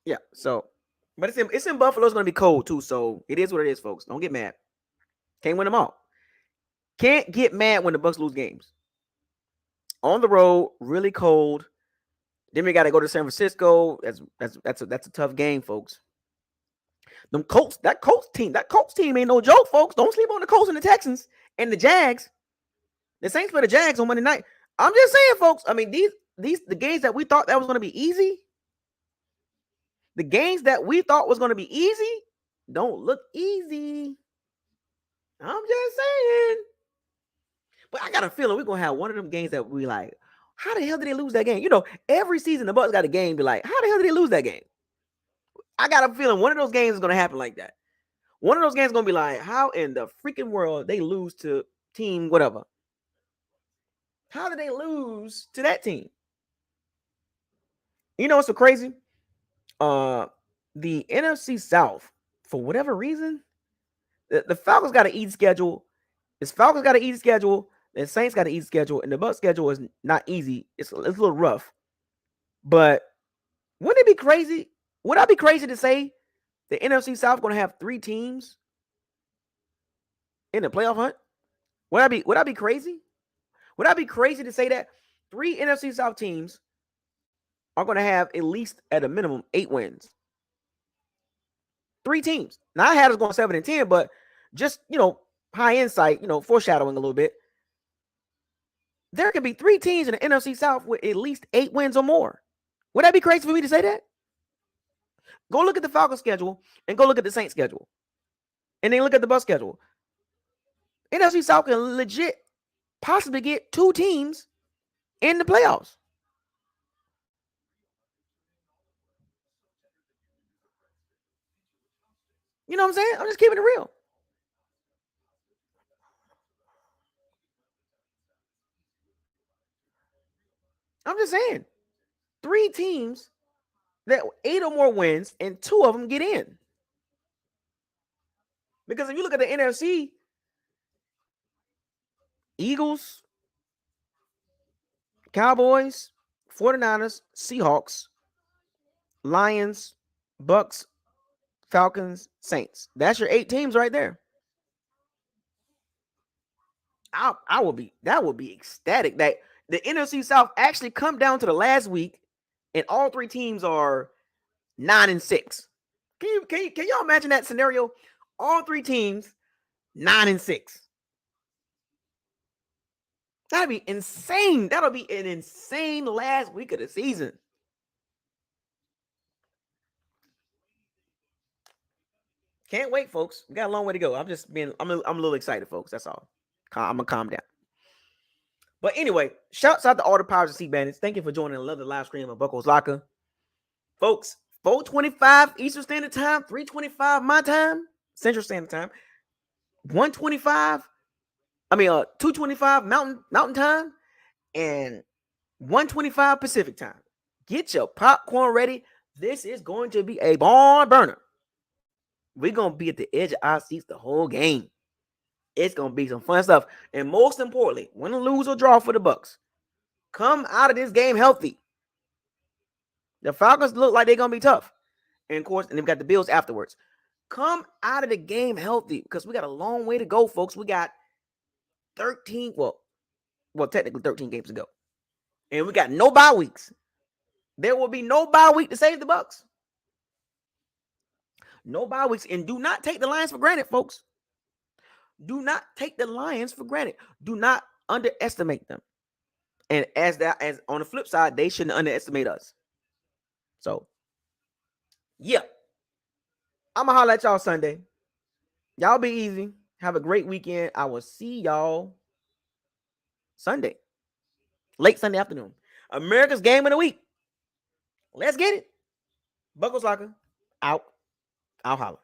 Yeah, so but it's in Buffalo. It's going to be cold too, so it is what it is, folks. Don't get mad. Can't win them all. Can't get mad when the Bucs lose games. On the road, really cold. Then we got to go to San Francisco. That's a tough game, folks. Them Colts, that Colts team ain't no joke, folks. Don't sleep on the Colts and the Texans and the Jags. The Saints play the Jags on Monday night. I'm just saying, folks. I mean, these the games that we thought that was going to be easy. The games that we thought was going to be easy don't look easy. I'm just saying. But I got a feeling we're going to have one of them games that we like, how the hell did they lose that game? You know, every season the Bucs got a game be like, how the hell did they lose that game? I got a feeling one of those games is going to happen like that. One of those games is going to be like, how in the freaking world they lose to team whatever? How did they lose to that team? You know what's so crazy? The NFC South, for whatever reason, the Falcons got an easy schedule. The Falcons got an easy schedule. The Saints got an easy schedule, and the Bucs schedule is not easy. It's a little rough. But wouldn't it be crazy? Would I be crazy to say the NFC South going to have 3 teams in the playoff hunt? Would I be crazy? Would I be crazy to say that 3 NFC South teams are going to have at least at a minimum 8 wins? 3 teams. Now I had us going 7-10, but just, high insight, foreshadowing a little bit. There could be 3 teams in the NFC South with at least 8 wins or more. Would that be crazy for me to say that? Go look at the Falcons schedule and go look at the Saints schedule. And then look at the Bucs schedule. NFC South can legit possibly get 2 teams in the playoffs. You know what I'm saying? I'm just keeping it real. I'm just saying. 3 teams that 8 or more wins and 2 of them get in. Because if you look at the NFC, Eagles, Cowboys, 49ers, Seahawks, Lions, Bucs, Falcons, Saints. That's your 8 teams right there. That would be ecstatic that the NFC South actually come down to the last week and all 3 teams are 9-6. Can y'all imagine that scenario? All 3 teams 9-6. That'd be insane. That'll be an insane last week of the season. Can't wait, folks. We got a long way to go. I'm a little excited, folks. That's all. I'm gonna calm down. But anyway, shouts out to all the powers of Sea Bandits. Thank you for joining another live stream of Buckles Locker. Folks, 4:25 Eastern Standard Time, 3:25 my time, Central Standard Time, 2:25 Mountain Time, and 1:25 Pacific Time. Get your popcorn ready. This is going to be a barn burner. We're going to be at the edge of our seats the whole game. It's going to be some fun stuff. And most importantly, win or lose or draw for the Bucs, come out of this game healthy. The Falcons look like they're going to be tough. And of course, and they've got the Bills afterwards. Come out of the game healthy because we got a long way to go, folks. We got 13, well, technically 13 games to go. And we got no bye weeks. There will be no bye week to save the Bucs. No bye weeks. And do not take the Lions for granted, folks. Do not take the Lions for granted. Do not underestimate them. And as on the flip side, they shouldn't underestimate us. So, yeah. I'm going to holler at y'all Sunday. Y'all be easy. Have a great weekend. I will see y'all Sunday. Late Sunday afternoon. America's game of the week. Let's get it. Buckle Soccer. Out. I'll holler.